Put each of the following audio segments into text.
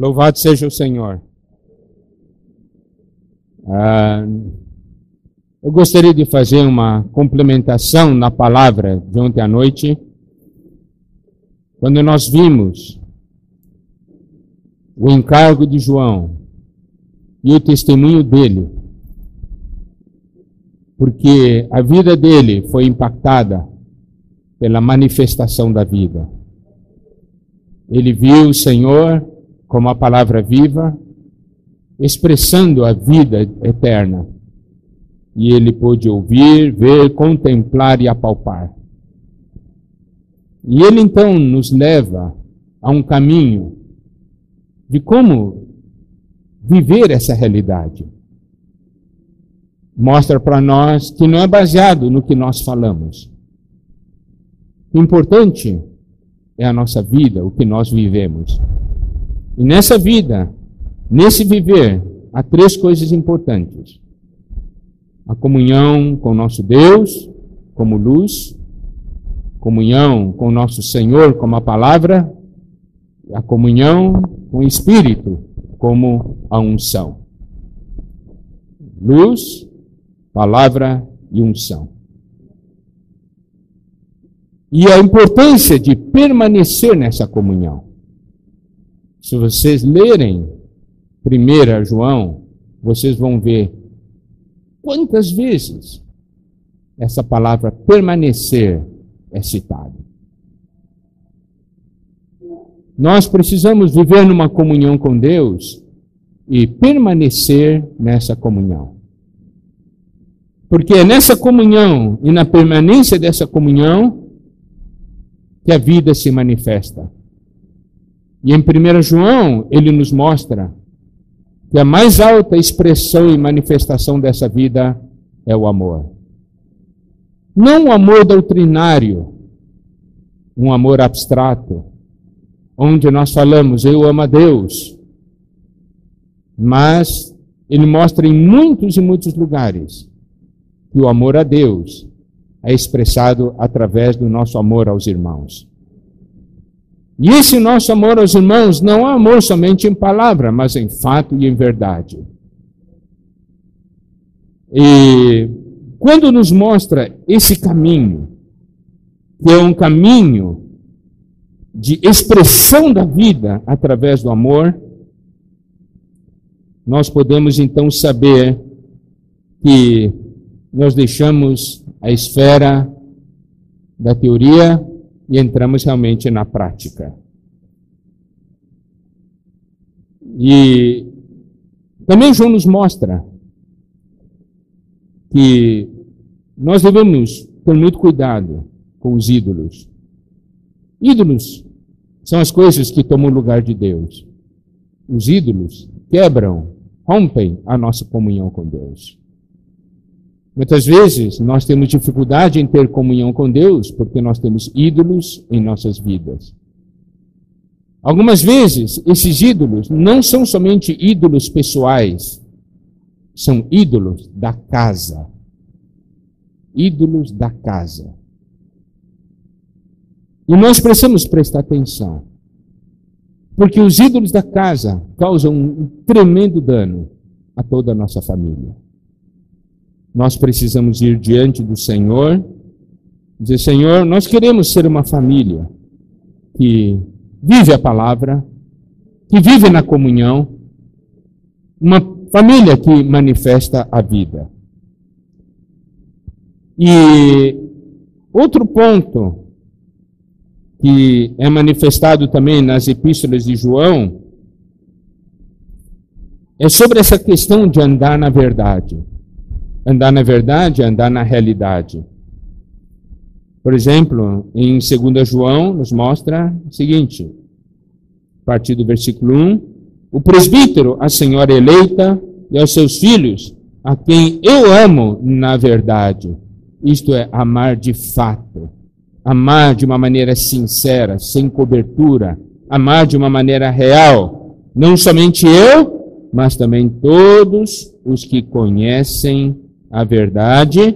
Louvado seja o Senhor. Eu gostaria de fazer uma complementação na palavra de ontem à noite, quando nós vimos o encargo de João e o testemunho dele, porque a vida dele foi impactada pela manifestação da vida. Ele viu o Senhor como a palavra viva, expressando a vida eterna. E ele pôde ouvir, ver, contemplar e apalpar. E ele então nos leva a um caminho de como viver essa realidade. Mostra para nós que não é baseado no que nós falamos. O importante é a nossa vida, o que nós vivemos. E nessa vida, nesse viver, há três coisas importantes. A comunhão com o nosso Deus, como luz, comunhão com o nosso Senhor, como a palavra, e a comunhão com o Espírito, como a unção. Luz, palavra e unção. E a importância de permanecer nessa comunhão. Se vocês lerem 1 João, vocês vão ver quantas vezes essa palavra permanecer é citada. Nós precisamos viver numa comunhão com Deus e permanecer nessa comunhão. Porque é nessa comunhão e na permanência dessa comunhão que a vida se manifesta. E em 1 João, ele nos mostra que a mais alta expressão e manifestação dessa vida é o amor. Não o amor doutrinário, um amor abstrato, onde nós falamos, eu amo a Deus. Mas ele mostra em muitos e muitos lugares que o amor a Deus é expressado através do nosso amor aos irmãos. E esse nosso amor aos irmãos não é amor somente em palavra, mas em fato e em verdade. E quando nos mostra esse caminho, que é um caminho de expressão da vida através do amor, nós podemos então saber que nós deixamos a esfera da teoria e entramos realmente na prática. E também João nos mostra que nós devemos ter muito cuidado com os ídolos. Ídolos são as coisas que tomam o lugar de Deus. Os ídolos quebram, rompem a nossa comunhão com Deus. Muitas vezes nós temos dificuldade em ter comunhão com Deus porque nós temos ídolos em nossas vidas. Algumas vezes esses ídolos não são somente ídolos pessoais, são ídolos da casa. Ídolos da casa. E nós precisamos prestar atenção, porque os ídolos da casa causam um tremendo dano a toda a nossa família. Nós precisamos ir diante do Senhor, dizer, Senhor, nós queremos ser uma família que vive a palavra, que vive na comunhão, uma família que manifesta a vida. E outro ponto que é manifestado também nas epístolas de João é sobre essa questão de andar na verdade. Andar na verdade, andar na realidade. Por exemplo, em 2 João, nos mostra o seguinte, a partir do versículo 1, o presbítero, a senhora eleita e aos seus filhos, a quem eu amo na verdade. Isto é, amar de fato. Amar de uma maneira sincera, sem cobertura. Amar de uma maneira real. Não somente eu, mas também todos os que conhecem a verdade,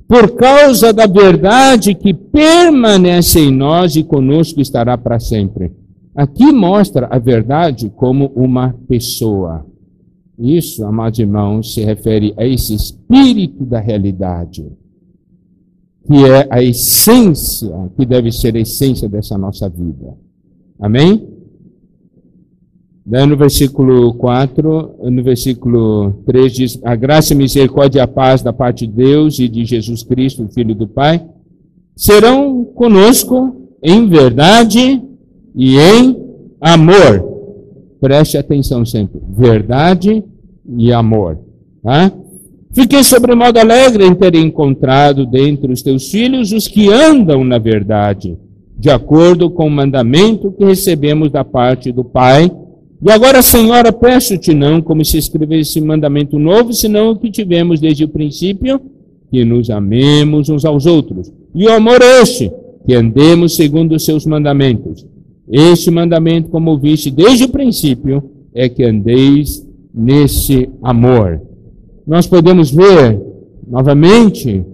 por causa da verdade que permanece em nós e conosco estará para sempre. Aqui mostra a verdade como uma pessoa. Isso, amados irmãos, se refere a esse espírito da realidade, que é a essência, que deve ser a essência dessa nossa vida. Amém? Daí no versículo 4, no versículo 3 diz: a graça, a misericórdia e a paz da parte de Deus e de Jesus Cristo, Filho do Pai, serão conosco em verdade e em amor. Preste atenção sempre. Verdade e amor. Tá? Fiquei sobremodo alegre em ter encontrado dentre os teus filhos os que andam na verdade, de acordo com o mandamento que recebemos da parte do Pai. E agora, Senhora, peço-te não como se escrevesse mandamento novo, senão o que tivemos desde o princípio, que nos amemos uns aos outros. E o amor é este, que andemos segundo os seus mandamentos. Este mandamento, como viste desde o princípio, é que andeis nesse amor. Nós podemos ver, novamente,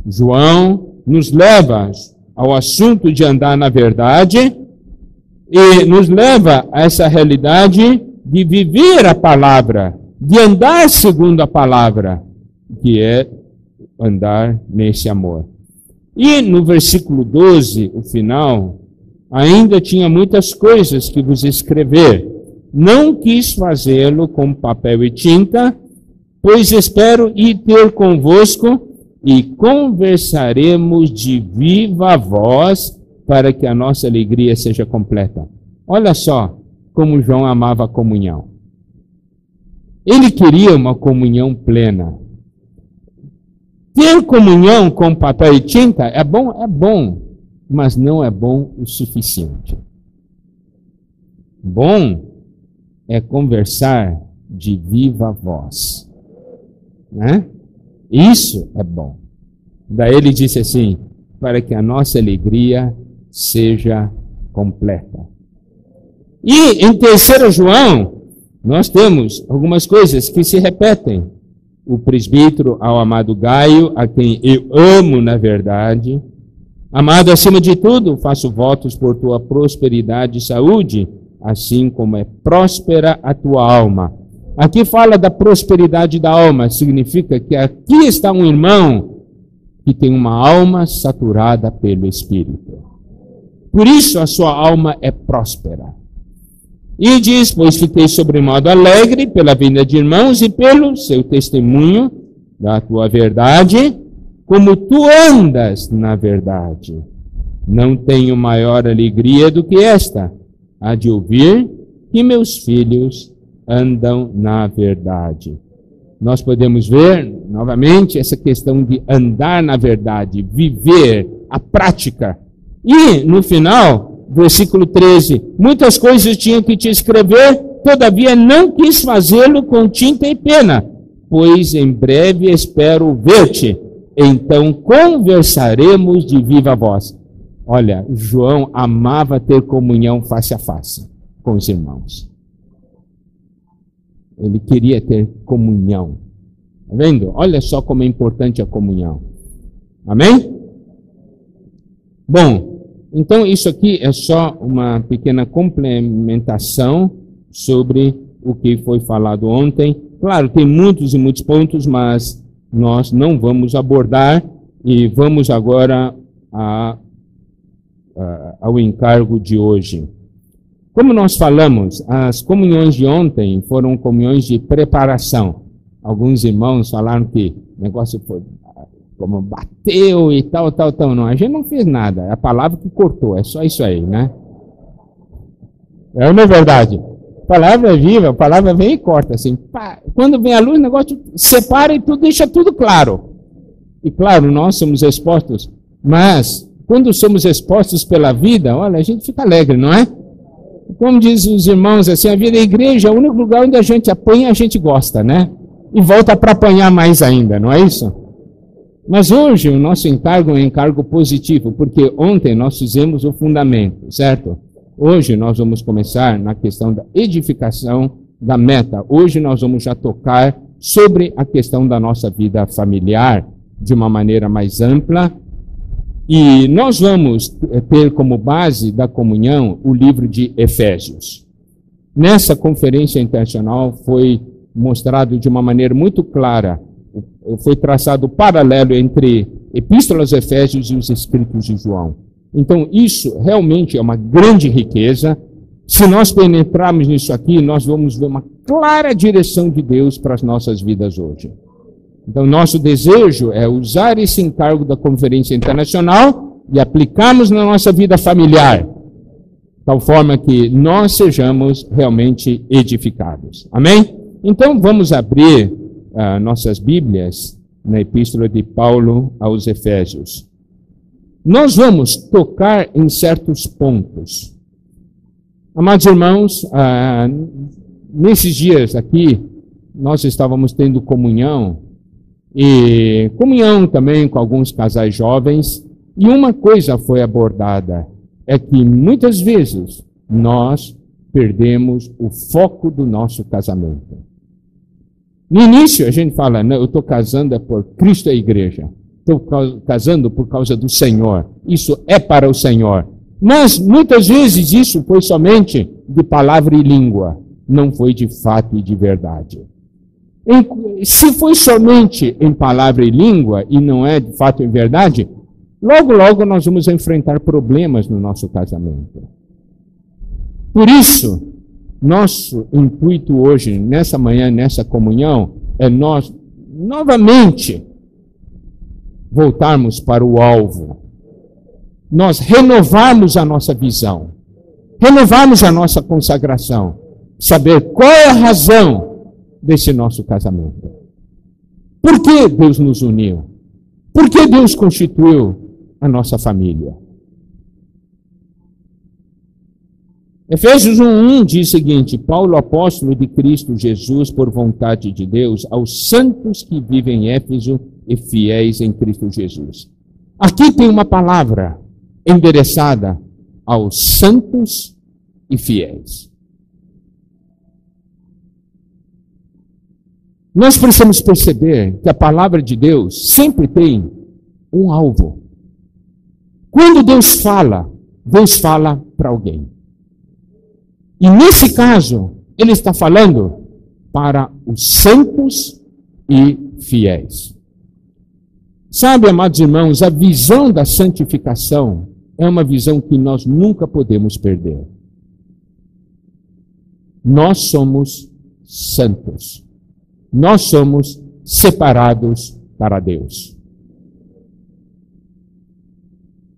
João nos leva ao assunto de andar na verdade e nos leva a essa realidade de viver a palavra, de andar segundo a palavra, que é andar nesse amor. E no versículo 12, o final, ainda tinha muitas coisas que vos escrever. Não quis fazê-lo com papel e tinta, pois espero ir ter convosco e conversaremos de viva voz para que a nossa alegria seja completa. Olha só como João amava a comunhão. Ele queria uma comunhão plena. Ter comunhão com papel e tinta é bom, mas não é bom o suficiente. Bom é conversar de viva voz. Né? Isso é bom. Daí ele disse assim, para que a nossa alegria seja completa. E em 3 João, nós temos algumas coisas que se repetem. O presbítero ao amado Gaio, a quem eu amo na verdade. Amado, acima de tudo, faço votos por tua prosperidade e saúde, assim como é próspera a tua alma. Aqui fala da prosperidade da alma, significa que aqui está um irmão que tem uma alma saturada pelo Espírito. Por isso a sua alma é próspera. E diz, pois fiquei sobremodo alegre pela vinda de irmãos e pelo seu testemunho da tua verdade, como tu andas na verdade. Não tenho maior alegria do que esta, a de ouvir que meus filhos andam na verdade. Nós podemos ver, novamente, essa questão de andar na verdade, viver a prática. E, no final, versículo 13, muitas coisas tinham que te escrever, todavia não quis fazê-lo com tinta e pena, pois em breve espero ver-te, então conversaremos de viva voz. Olha, João amava ter comunhão face a face com os irmãos. Ele queria ter comunhão. Está vendo? Olha só como é importante a comunhão. Amém? Bom, então isso aqui é só uma pequena complementação sobre o que foi falado ontem. Claro, tem muitos e muitos pontos, mas nós não vamos abordar e vamos agora ao encargo de hoje. Como nós falamos, as comunhões de ontem foram comunhões de preparação. Alguns irmãos falaram que o negócio foi como bateu e tal. Não, a gente não fez nada. É a palavra que cortou, é só isso aí, né? Não é verdade? A palavra é viva, a palavra vem e corta assim. Pá, quando vem a luz, o negócio separa e tudo, deixa tudo claro. E claro, nós somos expostos, mas quando somos expostos pela vida, olha, a gente fica alegre, não é? Como dizem os irmãos, assim, a vida da igreja é o único lugar onde a gente apanha, a gente gosta, né? E volta para apanhar mais ainda, não é isso? Mas hoje o nosso encargo é um encargo positivo, porque ontem nós fizemos o fundamento, certo? Hoje nós vamos começar na questão da edificação da meta. Hoje nós vamos já tocar sobre a questão da nossa vida familiar de uma maneira mais ampla. E nós vamos ter como base da comunhão o livro de Efésios. Nessa conferência internacional foi mostrado de uma maneira muito clara, foi traçado o paralelo entre Epístola aos Efésios e os Escritos de João. Então, isso realmente é uma grande riqueza. Se nós penetrarmos nisso aqui, nós vamos ver uma clara direção de Deus para as nossas vidas hoje. Então, nosso desejo é usar esse encargo da Conferência Internacional e aplicarmos na nossa vida familiar, de tal forma que nós sejamos realmente edificados. Amém? Então, vamos abrir nossas Bíblias na Epístola de Paulo aos Efésios. Nós vamos tocar em certos pontos. Amados irmãos, nesses dias aqui, nós estávamos tendo comunhão, e comunhão também com alguns casais jovens, e uma coisa foi abordada, é que muitas vezes nós perdemos o foco do nosso casamento. No início a gente fala, não, eu estou casando é por Cristo e a igreja. Estou casando por causa do Senhor. Isso é para o Senhor. Mas muitas vezes isso foi somente de palavra e língua. Não foi de fato e de verdade. Se foi somente em palavra e língua e não é de fato e verdade, logo, logo nós vamos enfrentar problemas no nosso casamento. Por isso, nosso intuito hoje, nessa manhã, nessa comunhão, é nós novamente voltarmos para o alvo. Nós renovarmos a nossa visão, renovarmos a nossa consagração, saber qual é a razão desse nosso casamento. Por que Deus nos uniu? Por que Deus constituiu a nossa família? Efésios 1:1 diz o seguinte: Paulo, apóstolo de Cristo Jesus, por vontade de Deus, aos santos que vivem em Éfeso e fiéis em Cristo Jesus. Aqui tem uma palavra endereçada aos santos e fiéis. Nós precisamos perceber que a palavra de Deus sempre tem um alvo. Quando Deus fala para alguém. E nesse caso, ele está falando para os santos e fiéis. Sabe, amados irmãos, a visão da santificação é uma visão que nós nunca podemos perder. Nós somos santos. Nós somos separados para Deus.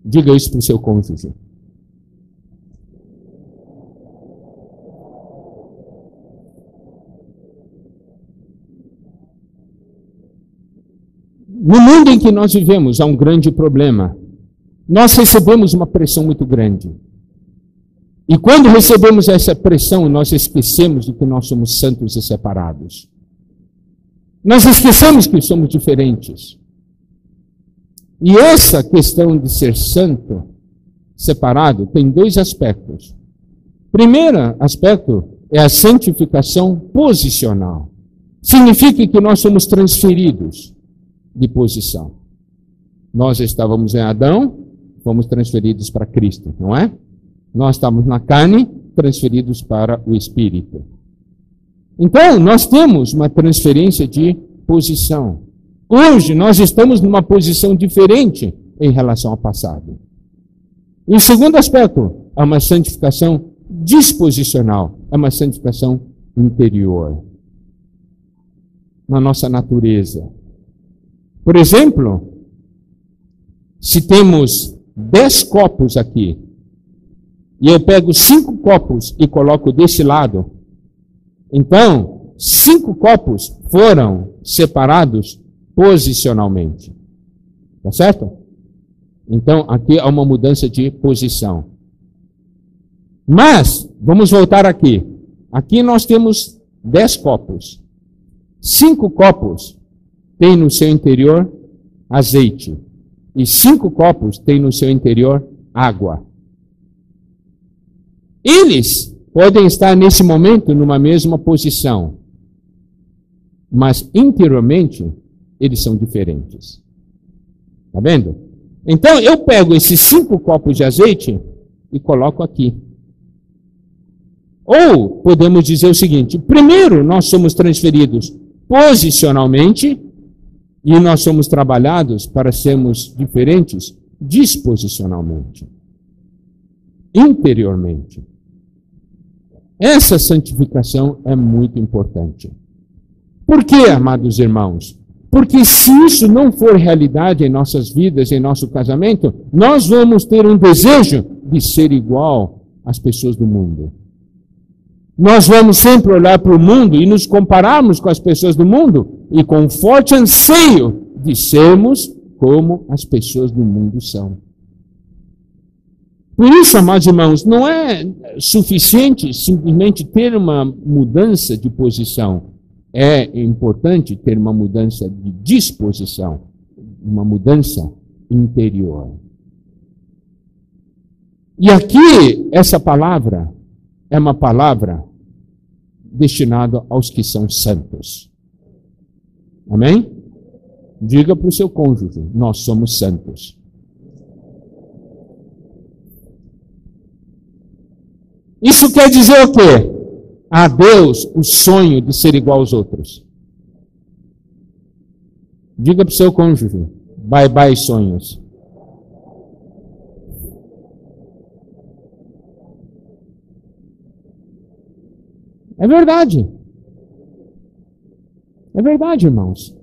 Diga isso para o seu cônjuge. No mundo em que nós vivemos, há um grande problema. Nós recebemos uma pressão muito grande. E quando recebemos essa pressão, nós esquecemos de que nós somos santos e separados. Nós esquecemos que somos diferentes. E essa questão de ser santo, separado, tem dois aspectos. Primeiro aspecto é a santificação posicional. Significa que nós somos transferidos de posição. Nós estávamos em Adão, fomos transferidos para Cristo, não é? Nós estávamos na carne, transferidos para o Espírito. Então, nós temos uma transferência de posição. Hoje, nós estamos numa posição diferente em relação ao passado. E o segundo aspecto é uma santificação disposicional, é uma santificação interior. Na nossa natureza. Por exemplo, se temos 10 copos aqui, e eu pego 5 copos e coloco desse lado, então, 5 copos foram separados posicionalmente. Tá certo? Então, aqui há uma mudança de posição. Mas, vamos voltar aqui. Aqui nós temos 10 copos. 5 copos têm no seu interior azeite. E 5 copos têm no seu interior água. Eles podem estar nesse momento numa mesma posição, mas interiormente eles são diferentes. Está vendo? Então eu pego esses 5 copos de azeite e coloco aqui. Ou podemos dizer o seguinte: primeiro nós somos transferidos posicionalmente e nós somos trabalhados para sermos diferentes disposicionalmente, interiormente. Essa santificação é muito importante. Por quê, amados irmãos? Porque se isso não for realidade em nossas vidas, em nosso casamento, nós vamos ter um desejo de ser igual às pessoas do mundo. Nós vamos sempre olhar para o mundo e nos compararmos com as pessoas do mundo e com um forte anseio de sermos como as pessoas do mundo são. Por isso, amados irmãos, não é suficiente simplesmente ter uma mudança de posição. É importante ter uma mudança de disposição, uma mudança interior. E aqui, essa palavra é uma palavra destinada aos que são santos. Amém? Diga para o seu cônjuge: nós somos santos. Isso quer dizer o quê? A Deus o sonho de ser igual aos outros. Diga para o seu cônjuge: bye bye sonhos. É verdade. É verdade, irmãos.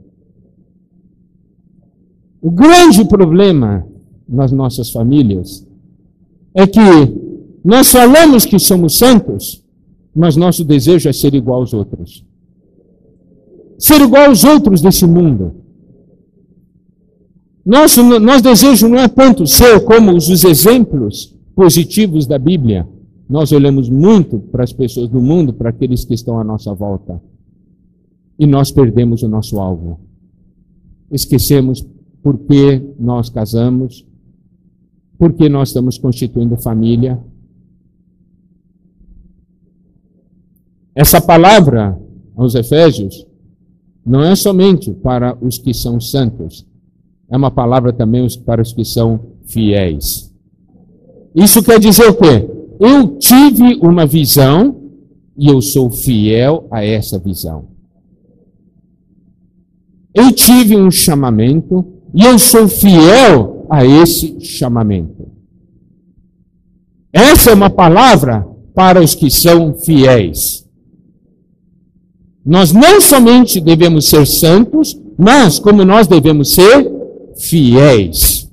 O grande problema nas nossas famílias é que nós falamos que somos santos, mas nosso desejo é ser igual aos outros. Ser igual aos outros desse mundo. Nosso desejo não é tanto ser como os exemplos positivos da Bíblia. Nós olhamos muito para as pessoas do mundo, para aqueles que estão à nossa volta. E nós perdemos o nosso alvo. Esquecemos por que nós casamos, por que nós estamos constituindo família. Essa palavra aos Efésios não é somente para os que são santos, é uma palavra também para os que são fiéis. Isso quer dizer o quê? Eu tive uma visão e eu sou fiel a essa visão. Eu tive um chamamento e eu sou fiel a esse chamamento. Essa é uma palavra para os que são fiéis. Nós não somente devemos ser santos, mas como nós devemos ser fiéis.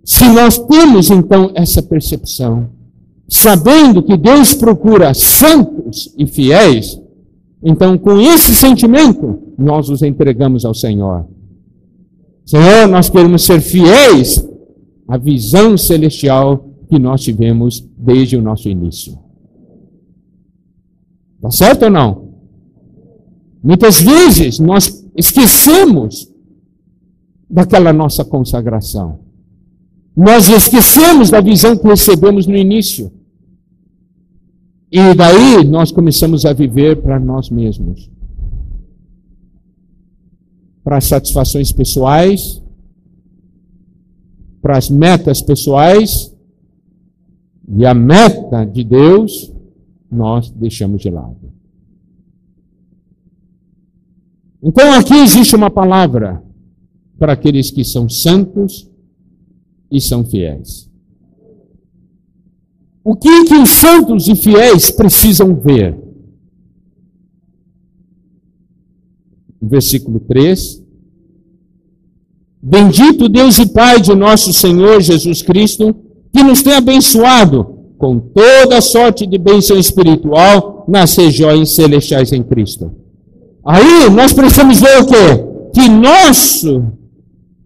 Se nós temos então essa percepção, sabendo que Deus procura santos e fiéis, então com esse sentimento nós os entregamos ao Senhor. Senhor, nós queremos ser fiéis à visão celestial que nós tivemos desde o nosso início. Está certo ou não? Muitas vezes nós esquecemos daquela nossa consagração. Nós esquecemos da visão que recebemos no início. E daí nós começamos a viver para nós mesmos. Para as satisfações pessoais, para as metas pessoais, e a meta de Deus nós deixamos de lado. Então aqui existe uma palavra para aqueles que são santos e são fiéis. O que os santos e fiéis precisam ver? Versículo 3. Bendito Deus e Pai de nosso Senhor Jesus Cristo, que nos tem abençoado com toda sorte de bênção espiritual nas regiões celestiais em Cristo. Aí nós precisamos ver o quê? Que nosso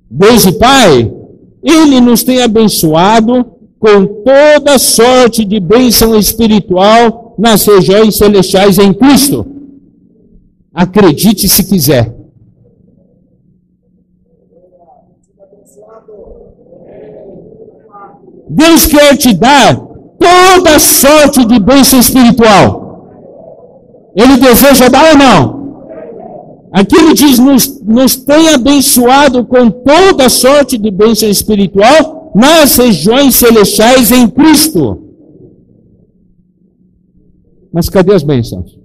Deus e Pai, Ele nos tem abençoado com toda sorte de bênção espiritual nas regiões celestiais em Cristo. Acredite se quiser. Deus quer te dar toda sorte de bênção espiritual. Ele deseja dar ou não? Aqui ele diz, nos tem abençoado com toda sorte de bênção espiritual nas regiões celestiais em Cristo. Mas cadê as bênçãos?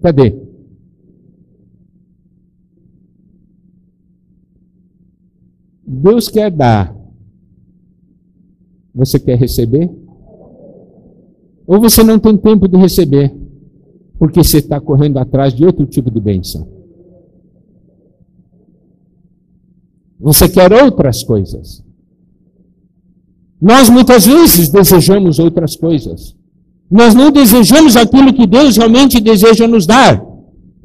Cadê? Deus quer dar. Você quer receber? Ou você não tem tempo de receber, porque você está correndo atrás de outro tipo de bênção. Você quer outras coisas. Nós muitas vezes desejamos outras coisas. Nós não desejamos aquilo que Deus realmente deseja nos dar.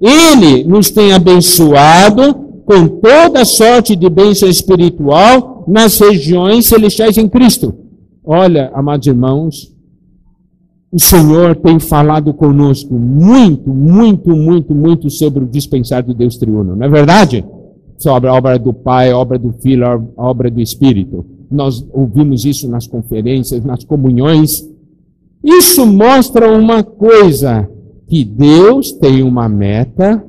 Ele nos tem abençoado com toda sorte de bênção espiritual nas regiões celestiais em Cristo. Olha, amados irmãos, o Senhor tem falado conosco muito sobre o dispensar do Deus triuno. Não é verdade? Sobre a obra do Pai, a obra do Filho, a obra do Espírito. Nós ouvimos isso nas conferências, nas comunhões. Isso mostra uma coisa, que Deus tem uma meta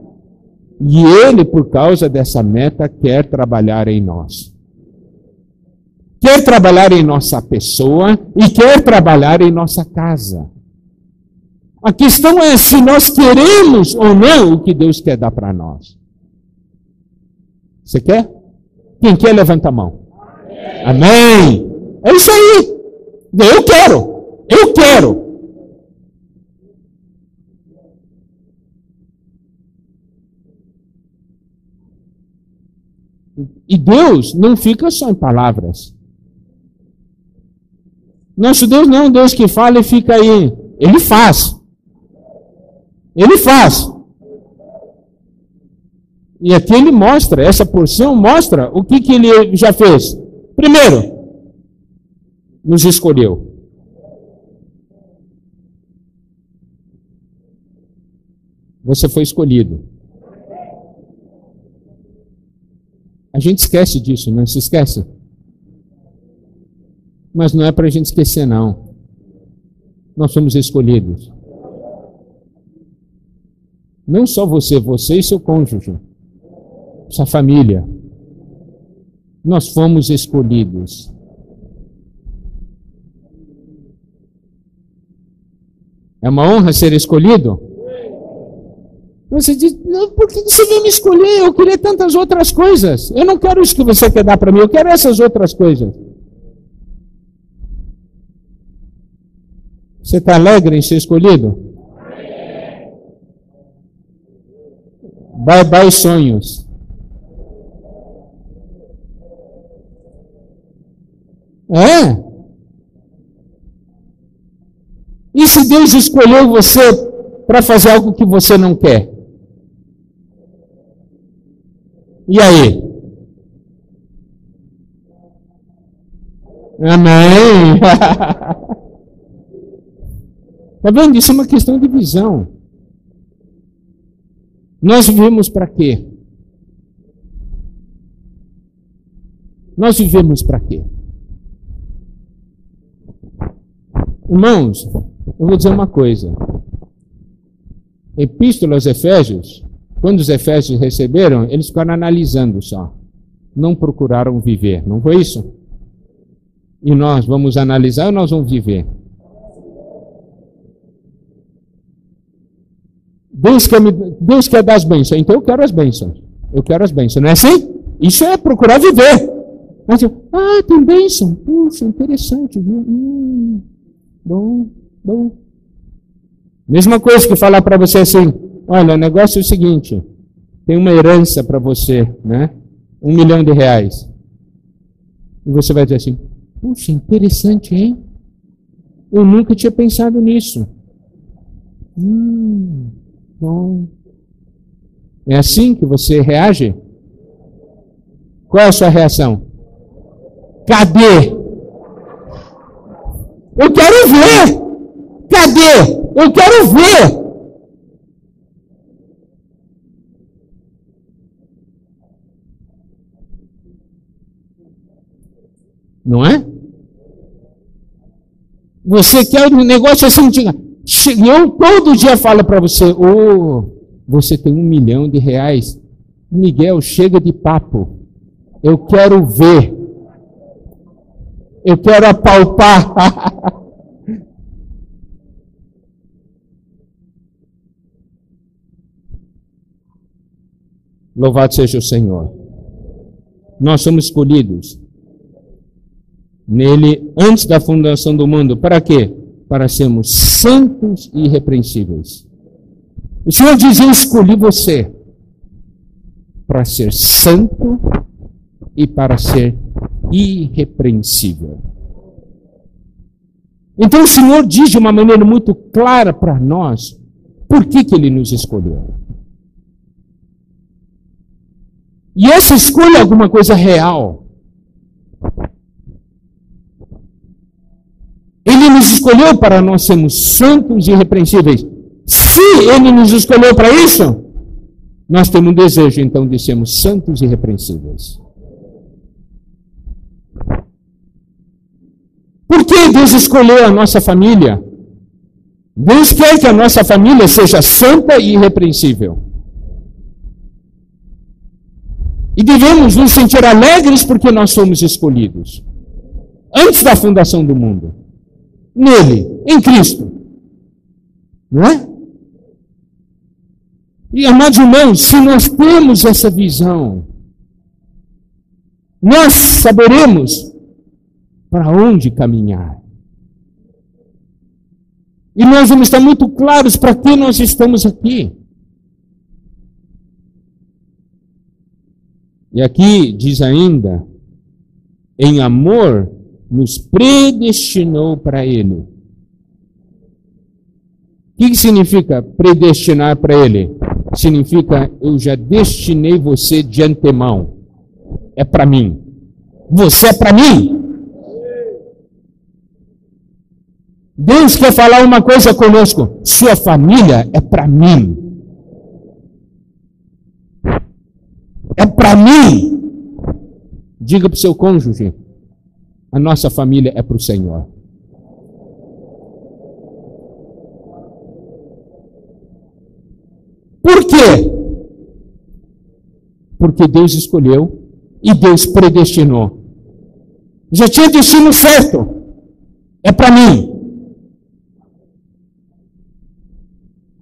e Ele, por causa dessa meta, quer trabalhar em nós. Quer trabalhar em nossa pessoa e quer trabalhar em nossa casa. A questão é se nós queremos ou não o que Deus quer dar para nós. Você quer? Quem quer, levanta a mão. Amém. É isso aí. Eu quero. Eu quero. E Deus não fica só em palavras. Nosso Deus não é um Deus que fala e fica aí. Ele faz. Ele faz. E aqui ele mostra, essa porção mostra o que ele já fez. Primeiro, nos escolheu. Você foi escolhido. A gente esquece disso, não se esquece? Mas não é para a gente esquecer, não. Nós somos escolhidos. Não só você e seu cônjuge, sua família. Nós fomos escolhidos. É uma honra ser escolhido? Você diz, não, por que você veio me escolher? Eu queria tantas outras coisas. Eu não quero isso que você quer dar para mim, eu quero essas outras coisas. Você está alegre em ser escolhido? Bye bye sonhos. É? E se Deus escolheu você para fazer algo que você não quer? E aí? Amém? Está vendo? Isso é uma questão de visão. Nós vivemos para quê? Nós vivemos para quê? Irmãos, eu vou dizer uma coisa. Epístola aos Efésios, quando os Efésios receberam, eles ficaram analisando só. Não procuraram viver, não foi isso? E nós vamos analisar ou nós vamos viver? Deus quer dar as bênçãos, então eu quero as bênçãos. Eu quero as bênçãos, não é assim? Isso é procurar viver. Mas tem bênção. Puxa, interessante. Bom. Mesma coisa que falar para você assim, olha, o negócio é o seguinte, tem uma herança para você, né? R$1 milhão. E você vai dizer assim, puxa, interessante, hein? Eu nunca tinha pensado nisso. Bom. É assim que você reage? Qual é a sua reação? Cadê? Eu quero ver! Cadê? Eu quero ver! Não é? Você quer um negócio assim, eu todo dia falo para você, você tem R$1 milhão. Miguel, chega de papo. Eu quero ver. Eu quero apalpar. Louvado seja o Senhor. Nós somos escolhidos nele antes da fundação do mundo. Para quê? Para sermos santos e irrepreensíveis. O Senhor diz, eu escolhi você para ser santo e para ser irrepreensível. Então o Senhor diz de uma maneira muito clara para nós por que Ele nos escolheu. E essa escolha é alguma coisa real. Ele nos escolheu para nós sermos santos e irrepreensíveis. Se Ele nos escolheu para isso, nós temos um desejo, então, de sermos santos e irrepreensíveis. Por que Deus escolheu a nossa família? Deus quer que a nossa família seja santa e irrepreensível. E devemos nos sentir alegres porque nós somos escolhidos. Antes da fundação do mundo. Nele, em Cristo. Não é? E, amados irmãos, se nós temos essa visão, nós saberemos para onde caminhar. E nós vamos estar muito claros para que nós estamos aqui. E aqui diz ainda, em amor nos predestinou para Ele. O que significa predestinar para Ele? Significa, eu já destinei você de antemão. É para mim. Você é para mim. Deus quer falar uma coisa conosco. Sua família é para mim. É para mim. Diga para o seu cônjuge, a nossa família é para o Senhor. Por quê? Porque Deus escolheu e Deus predestinou. Já tinha destino certo. É para mim.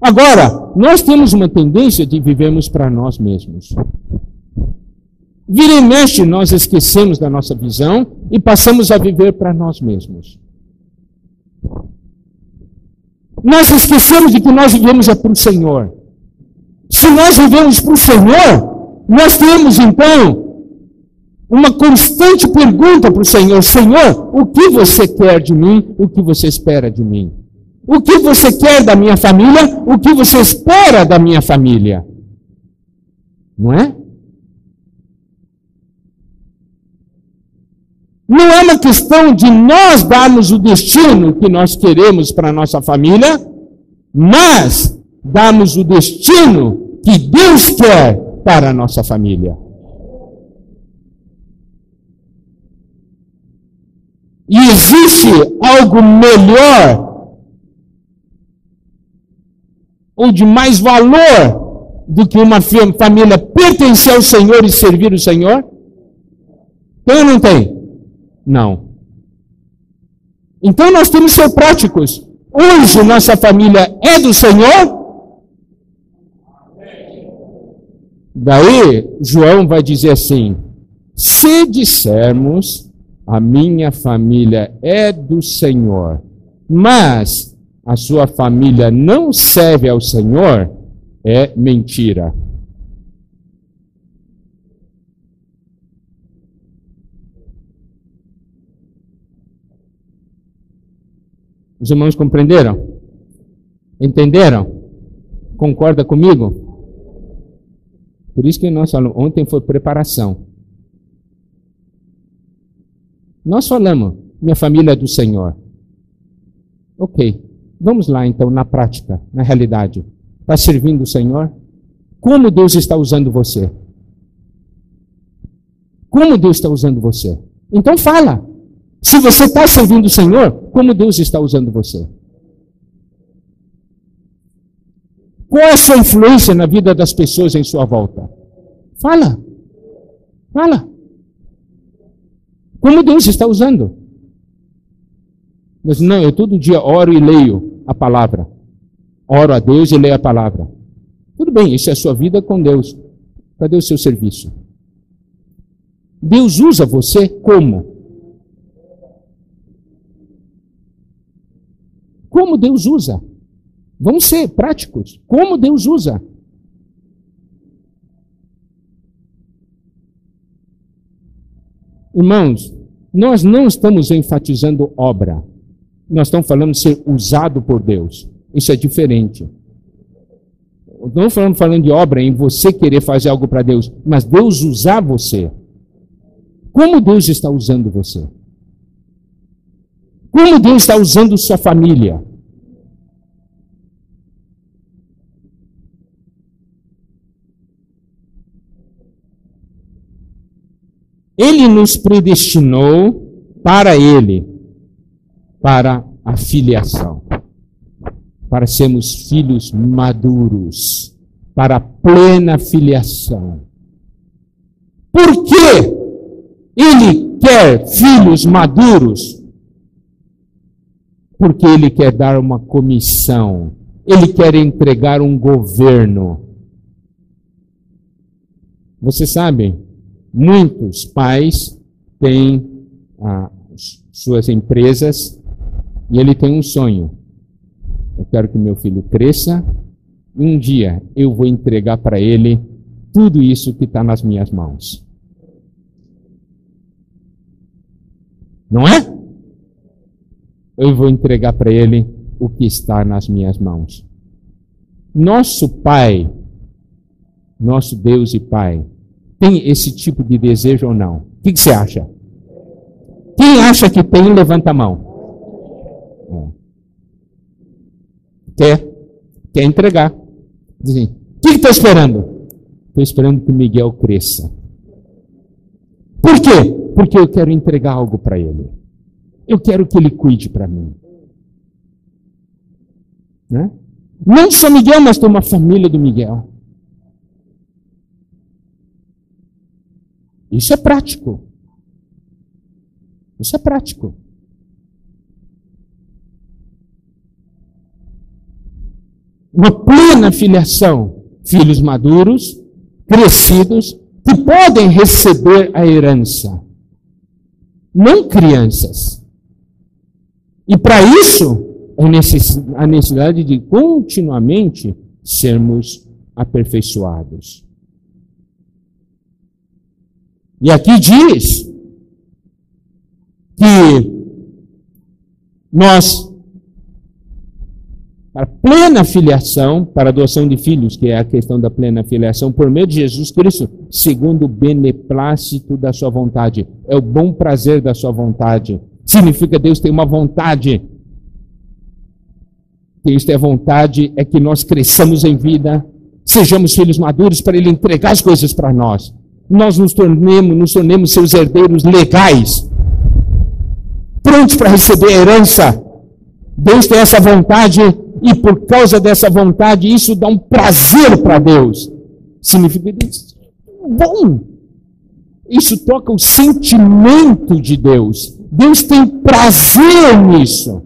Agora, nós temos uma tendência de vivermos para nós mesmos. Vira e mexe, nós esquecemos da nossa visão e passamos a viver para nós mesmos. Nós esquecemos de que nós vivemos para o Senhor. Se nós vivemos para o Senhor, nós temos então uma constante pergunta para o Senhor: Senhor, o que você quer de mim? O que você espera de mim? O que você quer da minha família? O que você espera da minha família? Não é? Não é uma questão de nós darmos o destino que nós queremos para a nossa família, mas darmos o destino que Deus quer para a nossa família. E existe algo melhor ou de mais valor do que uma família pertencer ao Senhor e servir o Senhor? Tem ou não tem? Não. Então nós temos que ser práticos. Hoje nossa família é do Senhor? Daí João vai dizer assim: se dissermos a minha família é do Senhor, mas a sua família não serve ao Senhor, é mentira. Os irmãos compreenderam? Entenderam? Concorda comigo? Por isso que nós falamos, ontem foi preparação. Nós falamos, minha família é do Senhor. Ok, vamos lá então na prática, na realidade. Está servindo o Senhor? Como Deus está usando você? Como Deus está usando você? Então fala. Se você está servindo o Senhor, como Deus está usando você? Qual é a sua influência na vida das pessoas em sua volta? Fala. Fala. Como Deus está usando? Mas não, eu todo dia oro e leio a palavra. Oro a Deus e leio a palavra. Tudo bem, isso é a sua vida com Deus. Cadê o seu serviço? Deus usa você como? Como Deus usa? Vamos ser práticos. Como Deus usa? Irmãos, nós não estamos enfatizando obra. Nós estamos falando de ser usado por Deus. Isso é diferente. Não estamos falando de obra em você querer fazer algo para Deus, mas Deus usar você. Como Deus está usando você? Como Deus está usando sua família? Ele nos predestinou para Ele, para a filiação, para sermos filhos maduros, para a plena filiação. Por que Ele quer filhos maduros? Porque Ele quer dar uma comissão, Ele quer entregar um governo. Você sabe, muitos pais têm suas empresas e ele tem um sonho. Eu quero que meu filho cresça e um dia eu vou entregar para ele tudo isso que está nas minhas mãos. Não é? Eu vou entregar para ele o que está nas minhas mãos. Nosso Pai, nosso Deus e Pai, tem esse tipo de desejo ou não? O que você acha? Quem acha que tem, levanta a mão. Quer entregar. Diz assim, o que está esperando? Estou esperando que o Miguel cresça. Por quê? Porque eu quero entregar algo para ele. Eu quero que ele cuide para mim. Né? Não só Miguel, mas tem uma família do Miguel. Isso é prático. Isso é prático. Uma plena filiação. Filhos maduros, crescidos, que podem receber a herança. Não crianças. E para isso, a necessidade de continuamente sermos aperfeiçoados. E aqui diz que nós, para plena filiação, para adoção de filhos, que é a questão da plena filiação, por meio de Jesus Cristo, segundo o beneplácito da sua vontade. É o bom prazer da sua vontade. Significa que Deus tem uma vontade. Deus tem a vontade é que nós cresçamos em vida, sejamos filhos maduros para Ele entregar as coisas para nós. Nós nos tornemos seus herdeiros legais, prontos para receber a herança. Deus tem essa vontade e por causa dessa vontade, isso dá um prazer para Deus. Significa bom. Isso toca o sentimento de Deus. Deus tem prazer nisso.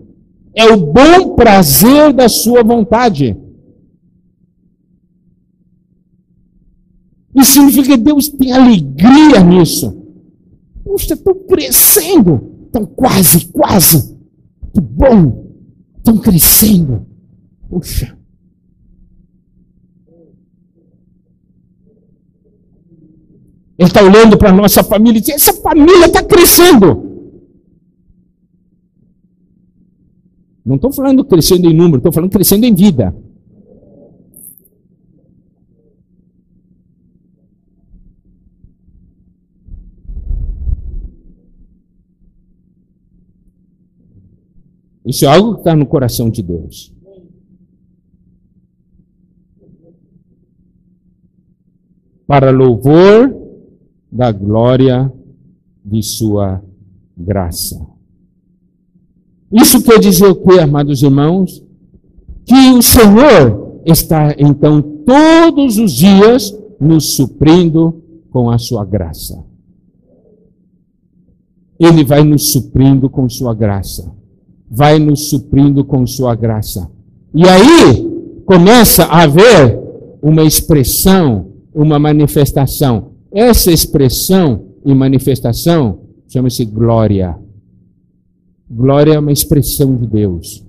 É o bom prazer da sua vontade. Isso significa que Deus tem alegria nisso. Puxa, estão crescendo. Estão quase. Que bom. Estão crescendo. Puxa. Ele está olhando para a nossa família e diz, essa família está crescendo. Não estou falando crescendo em número, estou falando crescendo em vida. Isso é algo que está no coração de Deus. Para louvor da glória de sua graça. Isso quer dizer o quê, amados irmãos? Que o Senhor está, então, todos os dias nos suprindo com a sua graça. Ele vai nos suprindo com sua graça. Vai nos suprindo com sua graça. E aí começa a haver uma expressão, uma manifestação. Essa expressão e manifestação chama-se glória. Glória é uma expressão de Deus.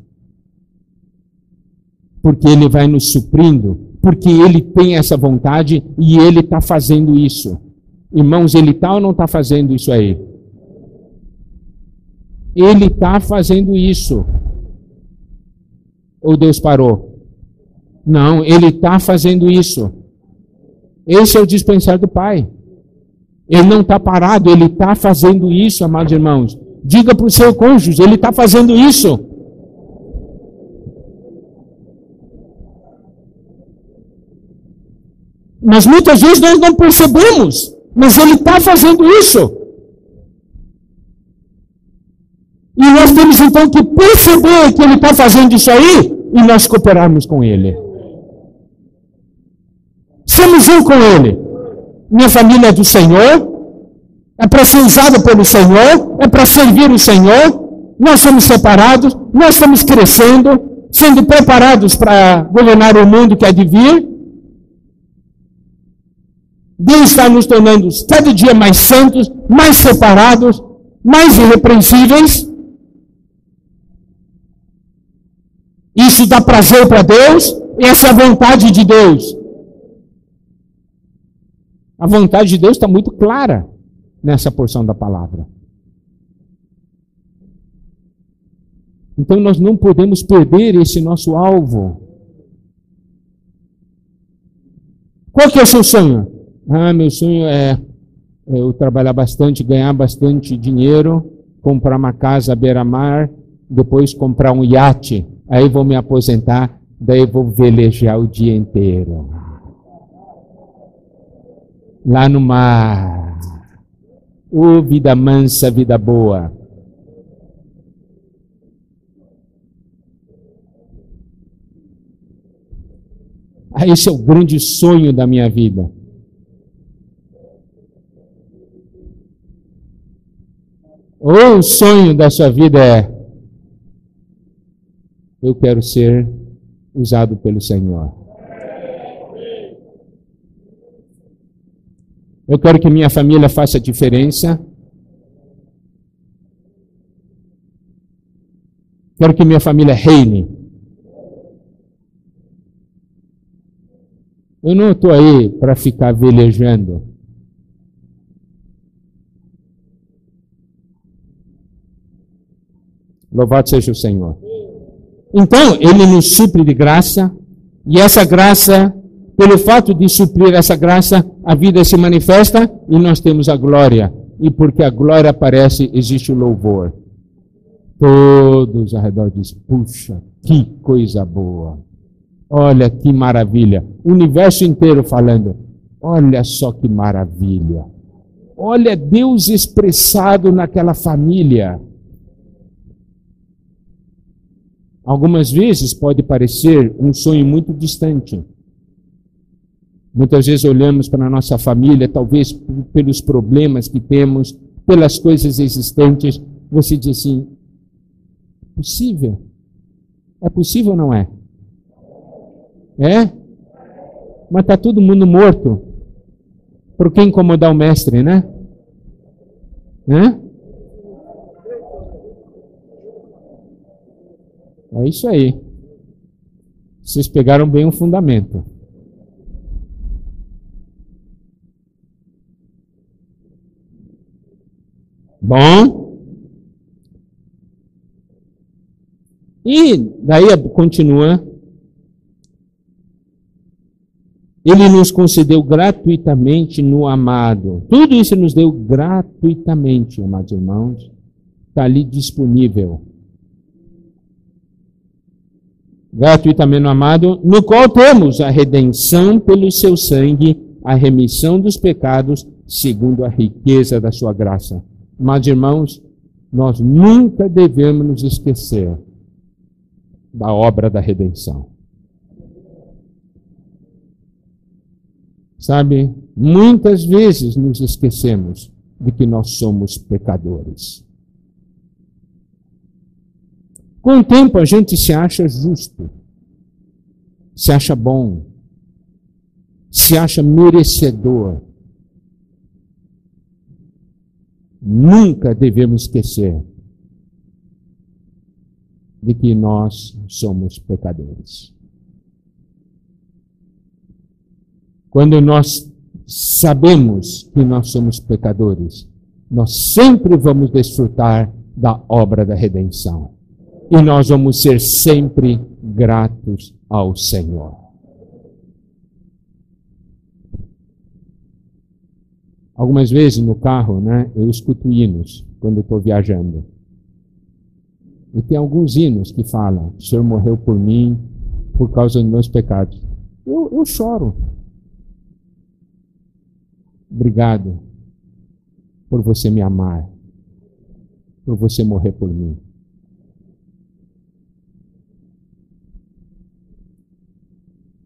Porque Ele vai nos suprindo, porque Ele tem essa vontade e Ele está fazendo isso. Irmãos, Ele está ou não está fazendo isso aí? Ele está fazendo isso. Ou Deus parou? Não, Ele está fazendo isso. Esse é o dispensar do Pai. Ele não está parado, Ele está fazendo isso, amados irmãos. Diga para o seu cônjuge, Ele está fazendo isso. Mas muitas vezes nós não percebemos, mas Ele está fazendo isso. E nós temos então que perceber que Ele está fazendo isso aí e nós cooperarmos com Ele. Sermos um com Ele. Minha família é do Senhor, é para ser usada pelo Senhor, é para servir o Senhor. Nós somos separados, nós estamos crescendo, sendo preparados para governar o mundo que há de vir. Deus está nos tornando cada dia mais santos, mais separados, mais irrepreensíveis. Isso dá prazer para Deus, essa é a vontade de Deus. A vontade de Deus está muito clara nessa porção da palavra. Então nós não podemos perder esse nosso alvo. Qual que é o seu sonho? Meu sonho é eu trabalhar bastante, ganhar bastante dinheiro, comprar uma casa à beira-mar, depois comprar um iate, aí vou me aposentar, daí vou velejar o dia inteiro. Lá no mar. Vida mansa, vida boa. Esse é o grande sonho da minha vida. Ou o sonho da sua vida é: eu quero ser usado pelo Senhor. Eu quero que minha família faça diferença. Quero que minha família reine. Eu não estou aí para ficar velejando. Louvado seja o Senhor. Então, Ele nos supre de graça, e essa graça, pelo fato de suprir essa graça, a vida se manifesta e nós temos a glória. E porque a glória aparece, existe o louvor. Todos ao redor dizem: puxa, que coisa boa. Olha que maravilha. O universo inteiro falando: olha só que maravilha. Olha Deus expressado naquela família. Algumas vezes pode parecer um sonho muito distante. Muitas vezes olhamos para a nossa família, talvez pelos problemas que temos, pelas coisas existentes, você diz assim: possível? É possível ou não é? É? Mas está todo mundo morto. Por que incomodar o mestre, né? É isso aí. Vocês pegaram bem o fundamento. Bom. E daí continua. Ele nos concedeu gratuitamente no amado. Tudo isso nos deu gratuitamente, amados irmãos. Está ali disponível. Gratuitamente no amado, no qual temos a redenção pelo seu sangue, a remissão dos pecados, segundo a riqueza da sua graça. Amados irmãos, nós nunca devemos nos esquecer da obra da redenção. Sabe, muitas vezes nos esquecemos de que nós somos pecadores. Com o tempo a gente se acha justo, se acha bom, se acha merecedor. Nunca devemos esquecer de que nós somos pecadores. Quando nós sabemos que nós somos pecadores, nós sempre vamos desfrutar da obra da redenção. E nós vamos ser sempre gratos ao Senhor. Algumas vezes no carro, eu escuto hinos quando estou viajando. E tem alguns hinos que falam: o Senhor morreu por mim por causa dos meus pecados. Eu choro. Obrigado por você me amar, por você morrer por mim.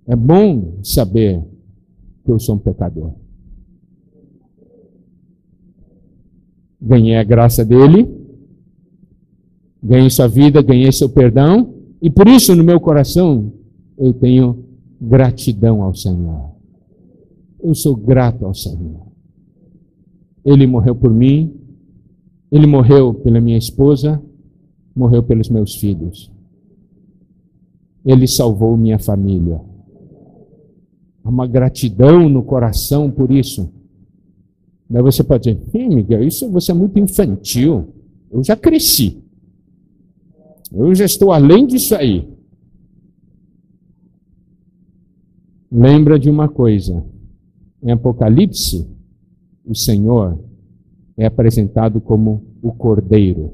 É bom saber que eu sou um pecador. Ganhei a graça dele, ganhei sua vida, ganhei seu perdão, e por isso no meu coração eu tenho gratidão ao Senhor. Eu sou grato ao Senhor. Ele morreu por mim, ele morreu pela minha esposa, morreu pelos meus filhos. Ele salvou minha família. Há uma gratidão no coração por isso. Daí você pode dizer: Miguel, isso você é muito infantil. Eu já cresci. Eu já estou além disso aí. Lembra de uma coisa. Em Apocalipse, o Senhor é apresentado como o Cordeiro.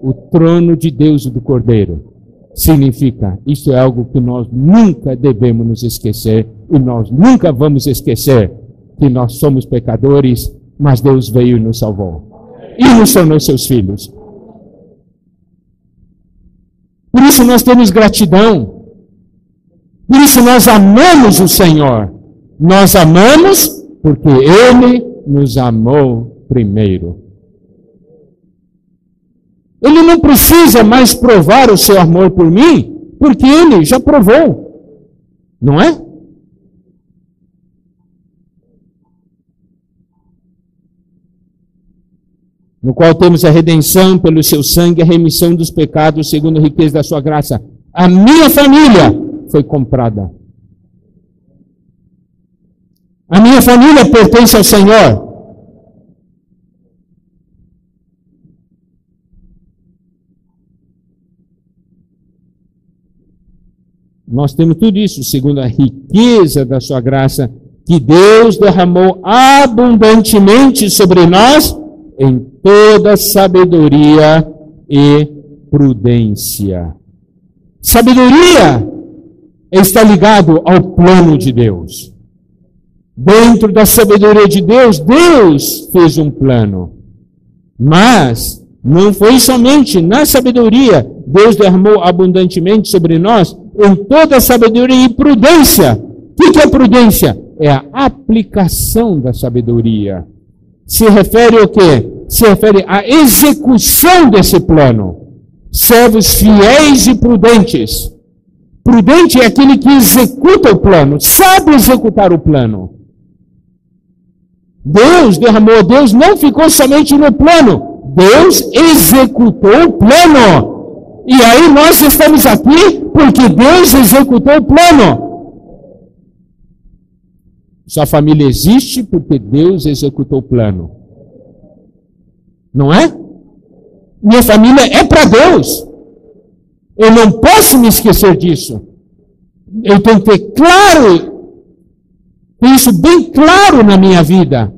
O trono de Deus e do Cordeiro. Significa, isso é algo que nós nunca devemos nos esquecer, e nós nunca vamos esquecer que nós somos pecadores, mas Deus veio e nos salvou. E nos tornou seus filhos. Por isso nós temos gratidão. Por isso nós amamos o Senhor. Nós amamos porque Ele nos amou primeiro. Ele não precisa mais provar o seu amor por mim, porque Ele já provou. Não é? No qual temos a redenção pelo seu sangue, a remissão dos pecados, segundo a riqueza da sua graça. A minha família foi comprada. A minha família pertence ao Senhor. Nós temos tudo isso, segundo a riqueza da sua graça, que Deus derramou abundantemente sobre nós, em toda sabedoria e prudência. Sabedoria está ligado ao plano de Deus. Dentro da sabedoria de Deus, Deus fez um plano. Mas não foi somente na sabedoria. Deus derramou abundantemente sobre nós em toda sabedoria e prudência. O que é prudência? É a aplicação da sabedoria. Se refere ao quê? Se refere à execução desse plano. Servos fiéis e prudentes. Prudente é aquele que executa o plano, sabe executar o plano. Deus derramou, Deus não ficou somente no plano, Deus executou o plano. E aí nós estamos aqui porque Deus executou o plano. Sua família existe porque Deus executou o plano. Não é? Minha família é para Deus. Eu não posso me esquecer disso. Eu tenho que ter claro, isso bem claro na minha vida.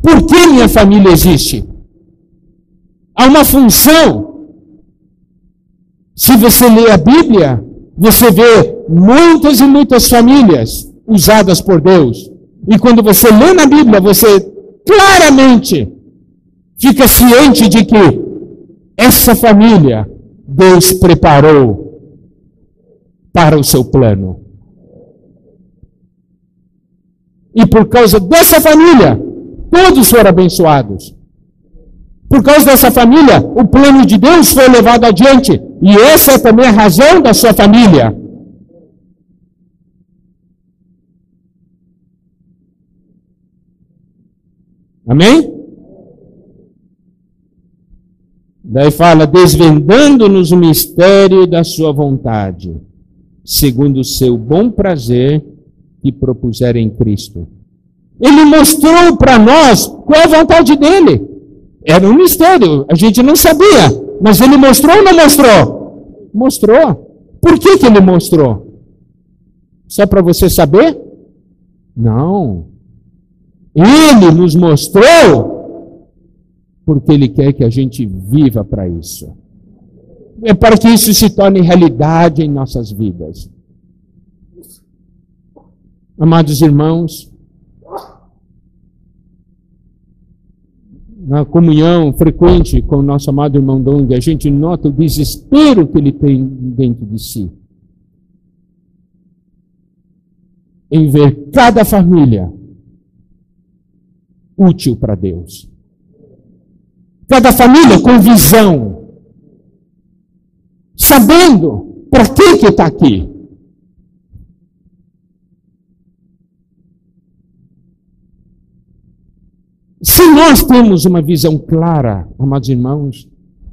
Por que minha família existe? Há uma função. Se você lê a Bíblia, você vê muitas e muitas famílias usadas por Deus. E quando você lê na Bíblia, você claramente Fica ciente de que essa família Deus preparou para o seu plano. E por causa dessa família, todos foram abençoados. Por causa dessa família, o plano de Deus foi levado adiante. E essa é também a razão da sua família. Amém? Daí fala, desvendando-nos o mistério da sua vontade, segundo o seu bom prazer que propuser em Cristo. Ele mostrou para nós qual é a vontade dele. Era um mistério, a gente não sabia. Mas ele mostrou ou não mostrou? Mostrou. Por que ele mostrou? Só para você saber? Não. Ele nos mostrou porque ele quer que a gente viva para isso. É para que isso se torne realidade em nossas vidas. Amados irmãos, na comunhão frequente com o nosso amado irmão Dong, a gente nota o desespero que ele tem dentro de si em ver cada família útil para Deus. Cada família com visão, sabendo para que está aqui. Se nós temos uma visão clara, amados irmãos,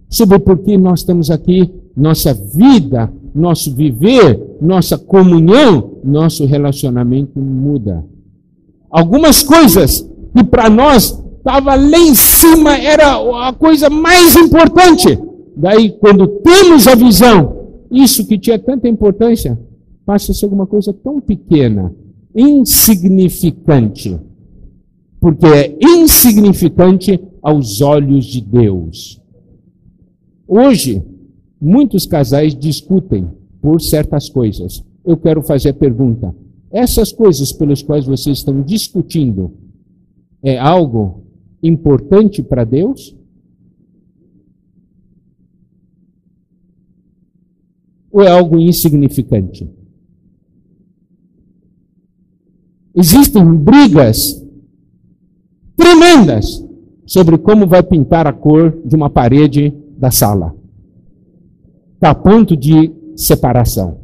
sobre por que nós estamos aqui, nossa vida, nosso viver, nossa comunhão, nosso relacionamento muda. Algumas coisas que para nós estava lá em cima, era a coisa mais importante. Daí, quando temos a visão, isso que tinha tanta importância, passa a ser alguma coisa tão pequena, insignificante. Porque é insignificante aos olhos de Deus. Hoje, muitos casais discutem por certas coisas. Eu quero fazer a pergunta: essas coisas pelas quais vocês estão discutindo é algo importante para Deus? Ou é algo insignificante? Existem brigas tremendas sobre como vai pintar a cor de uma parede da sala. Está a ponto de separação.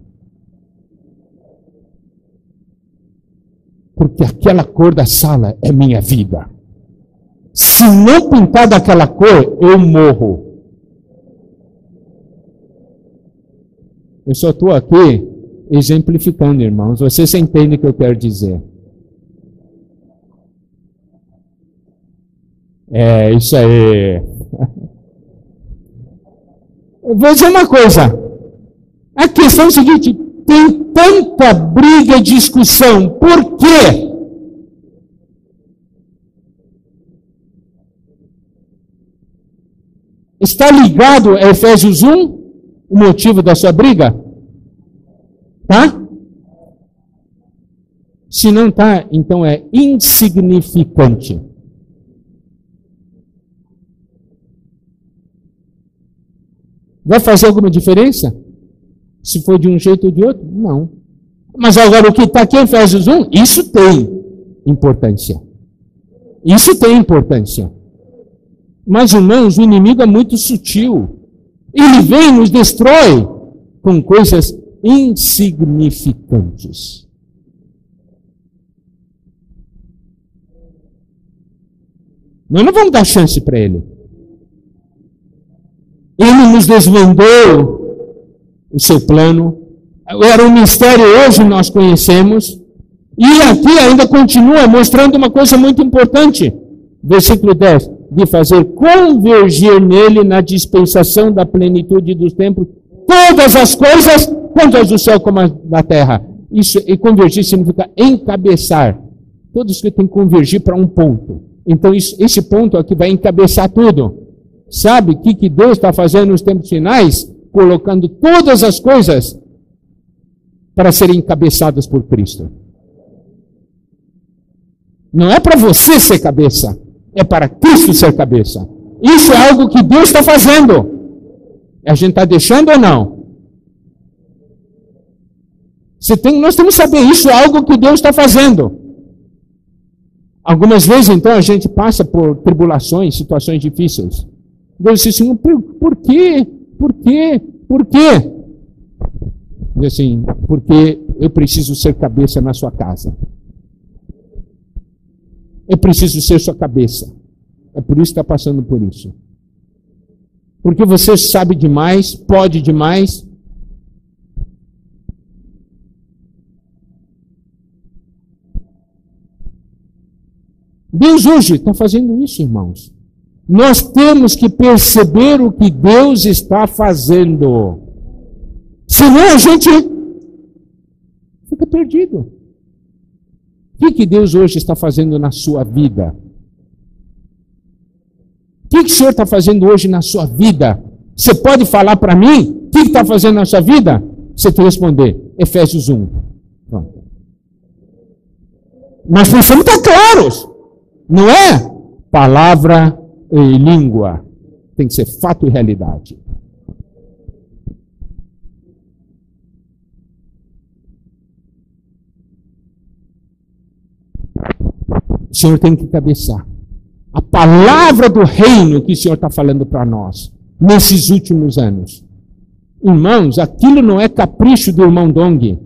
Porque aquela cor da sala é minha vida. Se não pintar daquela cor, eu morro. Eu só estou aqui exemplificando, irmãos. Vocês entendem o que eu quero dizer. É, isso aí. Eu vou dizer uma coisa. A questão é a seguinte: tem tanta briga e discussão. Por quê? Está ligado a Efésios 1, o motivo da sua briga? Tá? Se não tá, então é insignificante. Vai fazer alguma diferença? Se for de um jeito ou de outro? Não. Mas agora o que está aqui em Efésios 1, isso tem importância. Isso tem importância. Mas, irmãos, o inimigo é muito sutil. Ele vem e nos destrói com coisas insignificantes. Nós não vamos dar chance para ele. Ele nos desvendou o seu plano. Era um mistério, hoje nós conhecemos. E aqui ainda continua mostrando uma coisa muito importante. Versículo 10. De fazer convergir nele na dispensação da plenitude dos tempos todas as coisas, tanto as do céu como as da terra. Isso, e convergir significa encabeçar. Todos que têm que convergir para um ponto. Então esse ponto aqui vai encabeçar tudo. Sabe o que Deus está fazendo nos tempos finais? Colocando todas as coisas para serem encabeçadas por Cristo. Não é para você ser cabeça, é para Cristo ser cabeça. Isso é algo que Deus está fazendo. A gente está deixando ou não? Nós temos que saber, isso é algo que Deus está fazendo. Algumas vezes, então, a gente passa por tribulações, situações difíceis. Deus diz assim, por quê? Por quê? Por quê? Diz assim, porque eu preciso ser cabeça na sua casa. Eu preciso ser sua cabeça. É por isso que está passando por isso. Porque você sabe demais, pode demais. Deus hoje está fazendo isso, irmãos. Nós temos que perceber o que Deus está fazendo. Senão a gente fica perdido. O que Deus hoje está fazendo na sua vida? O que o Senhor está fazendo hoje na sua vida? Você pode falar para mim o que está fazendo na sua vida? Você tem que responder, Efésios 1. Pronto. Nós precisamos estar claros. Não é palavra e língua. Tem que ser fato e realidade. O Senhor tem que cabeçar. A palavra do reino que o Senhor está falando para nós, nesses últimos anos. Irmãos, aquilo não é capricho do irmão Dong.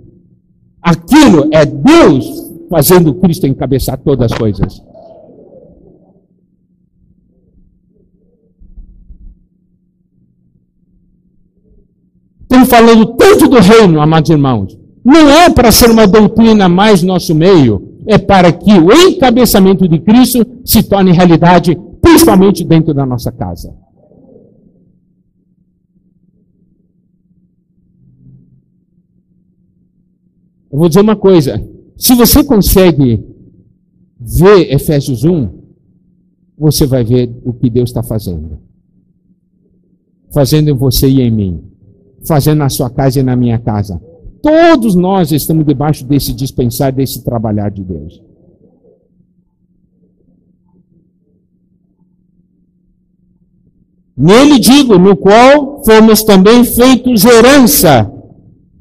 Aquilo é Deus fazendo Cristo encabeçar todas as coisas. Estamos falando tanto do reino, amados irmãos. Não é para ser uma doutrina mais nosso meio. É para que o encabeçamento de Cristo se torne realidade, principalmente dentro da nossa casa. Eu vou dizer uma coisa. Se você consegue ver Efésios 1, você vai ver o que Deus está fazendo. Fazendo em você e em mim. Fazendo na sua casa e na minha casa. Todos nós estamos debaixo desse dispensar, desse trabalhar de Deus. Nele digo, no qual fomos também feitos herança,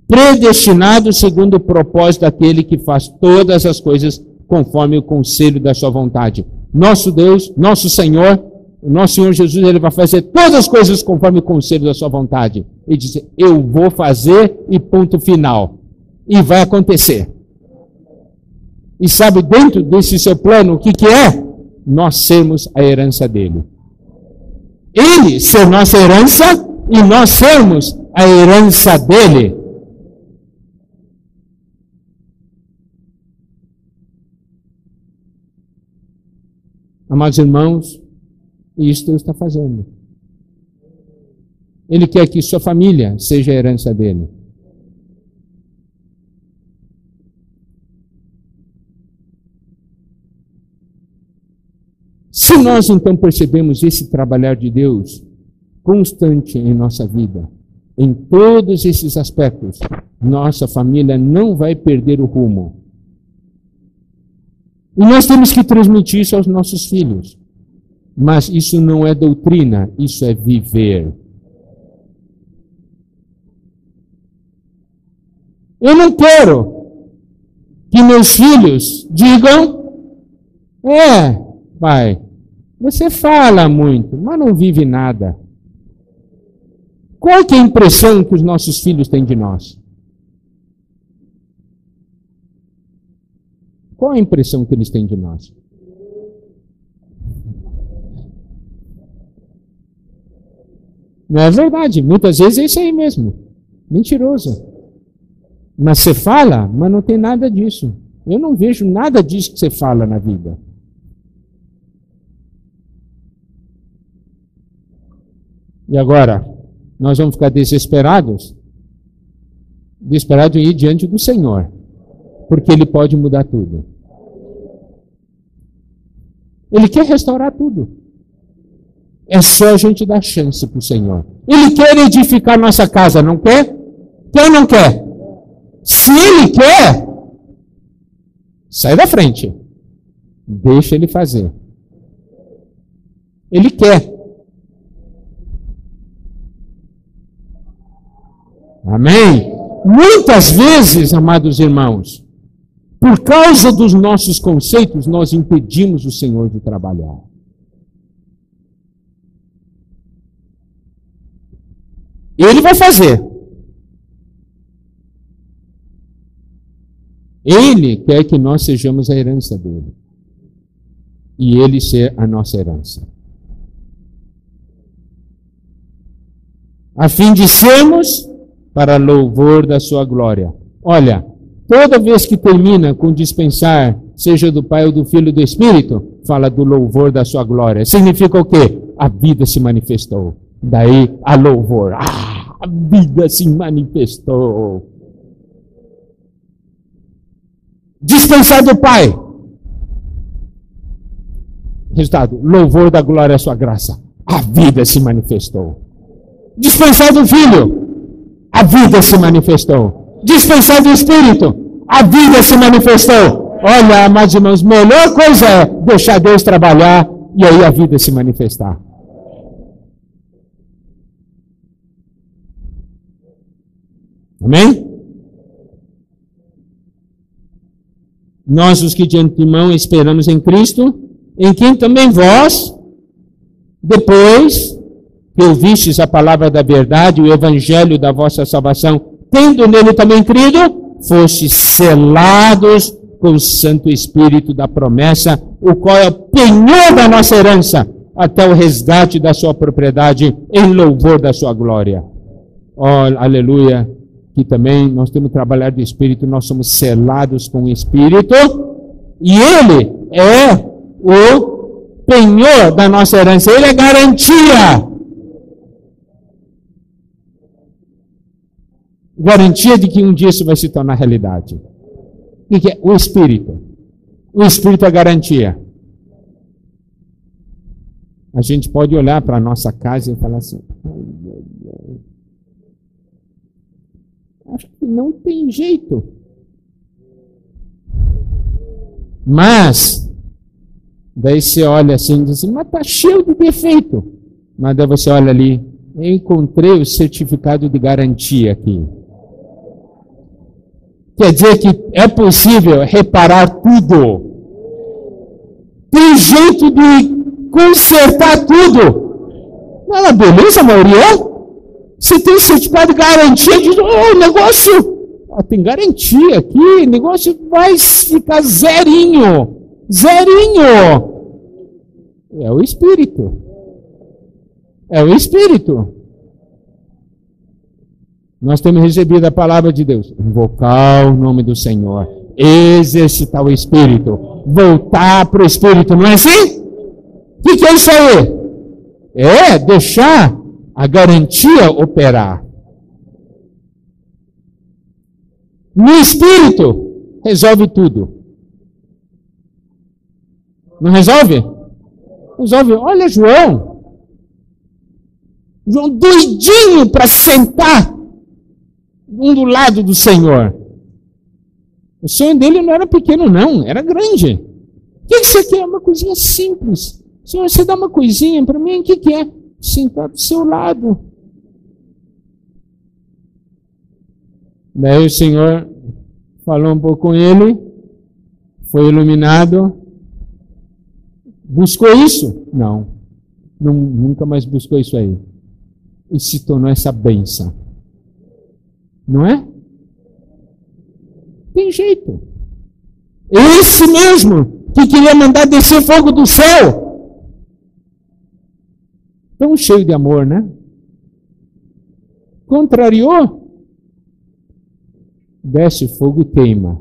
predestinados segundo o propósito daquele que faz todas as coisas conforme o conselho da sua vontade. Nosso Deus, nosso Senhor, o nosso Senhor Jesus, ele vai fazer todas as coisas conforme o conselho da sua vontade. Ele diz, eu vou fazer e ponto final. E vai acontecer. E sabe, dentro desse seu plano, o que é? Nós sermos a herança dele. Ele ser nossa herança e nós sermos a herança dele. Amados irmãos, isso Deus está fazendo. Ele quer que sua família seja a herança dele. Se nós então percebemos esse trabalhar de Deus constante em nossa vida, em todos esses aspectos, nossa família não vai perder o rumo. E nós temos que transmitir isso aos nossos filhos. Mas isso não é doutrina, isso é viver. Eu não quero que meus filhos digam, pai, você fala muito, mas não vive nada. Qual que é a impressão que os nossos filhos têm de nós? Qual a impressão que eles têm de nós? Não é verdade, muitas vezes é isso aí mesmo. Mentiroso. Mas você fala, mas não tem nada disso. Eu não vejo nada disso que você fala na vida. E agora, nós vamos ficar desesperados? Desesperados em ir diante do Senhor. Porque Ele pode mudar tudo. Ele quer restaurar tudo. É só a gente dar chance para o Senhor. Ele quer edificar nossa casa, não quer? Quer ou não quer? Se Ele quer, sai da frente. Deixa Ele fazer. Ele quer. Amém? Muitas vezes, amados irmãos, por causa dos nossos conceitos, nós impedimos o Senhor de trabalhar. Ele vai fazer. Ele quer que nós sejamos a herança dele. E ele ser a nossa herança. A fim de sermos para louvor da sua glória. Olha, toda vez que termina com dispensar, seja do Pai ou do Filho ou do Espírito, fala do louvor da sua glória. Significa o quê? A vida se manifestou. Daí a louvor. A vida se manifestou. Dispensar do Pai. Resultado, louvor da glória à sua graça. A vida se manifestou. Dispensar do Filho. A vida se manifestou. Dispensar do Espírito. A vida se manifestou. Olha, amados irmãos, melhor coisa é deixar Deus trabalhar e aí a vida se manifestar. Amém? Nós, os que de antemão esperamos em Cristo, em quem também vós, depois que ouvistes a palavra da verdade, o evangelho da vossa salvação, tendo nele também crido, fostes selados com o Santo Espírito da promessa, o qual é o penhor da nossa herança, até o resgate da sua propriedade, em louvor da sua glória. Oh, aleluia! Que também nós temos que trabalhar do Espírito, nós somos selados com o Espírito, e Ele é o penhor da nossa herança, Ele é garantia. Garantia de que um dia isso vai se tornar realidade. O que é? O Espírito. O Espírito é garantia. A gente pode olhar para a nossa casa e falar assim, acho que não tem jeito. Mas, daí você olha assim e diz assim, mas está cheio de defeito. Mas daí você olha ali, eu encontrei o certificado de garantia aqui. Quer dizer que é possível reparar tudo. Tem jeito de consertar tudo. Não é beleza, Mauriel? Você tem certificado de garantia, diz, o negócio, tem garantia aqui, o negócio vai ficar zerinho. Zerinho. É o Espírito. É o Espírito. Nós temos recebido a palavra de Deus. Invocar o nome do Senhor. Exercitar o Espírito. Voltar para o Espírito, não é assim? O que é isso aí? É deixar a garantia operar. No Espírito, resolve tudo. Não resolve? Resolve. Olha João. João doidinho para sentar um do lado do Senhor. O sonho dele não era pequeno, não. Era grande. O que você quer? Uma coisinha simples. Senhor, você dá uma coisinha para mim? O que é? Sentar do seu lado. Daí o Senhor falou um pouco com ele, foi iluminado. Buscou isso? Não. Nunca mais buscou isso aí. E se tornou essa bênção. Não é? Tem jeito. Esse mesmo que queria mandar descer fogo do céu. Tão cheio de amor, né? Contrariou. Desce fogo e queima.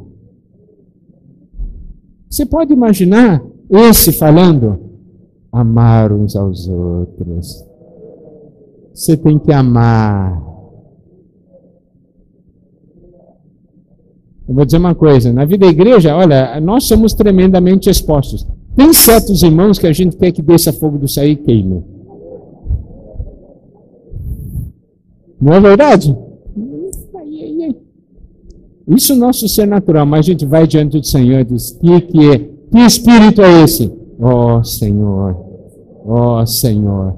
Você pode imaginar esse falando? Amar uns aos outros. Você tem que amar. Eu vou dizer uma coisa, na vida da igreja, olha, nós somos tremendamente expostos. Tem certos irmãos que a gente quer que desça fogo do céu e queime. Não é verdade? Isso é o nosso ser natural, mas a gente vai diante do Senhor e diz, que espírito é esse? Ó Senhor, ó Senhor.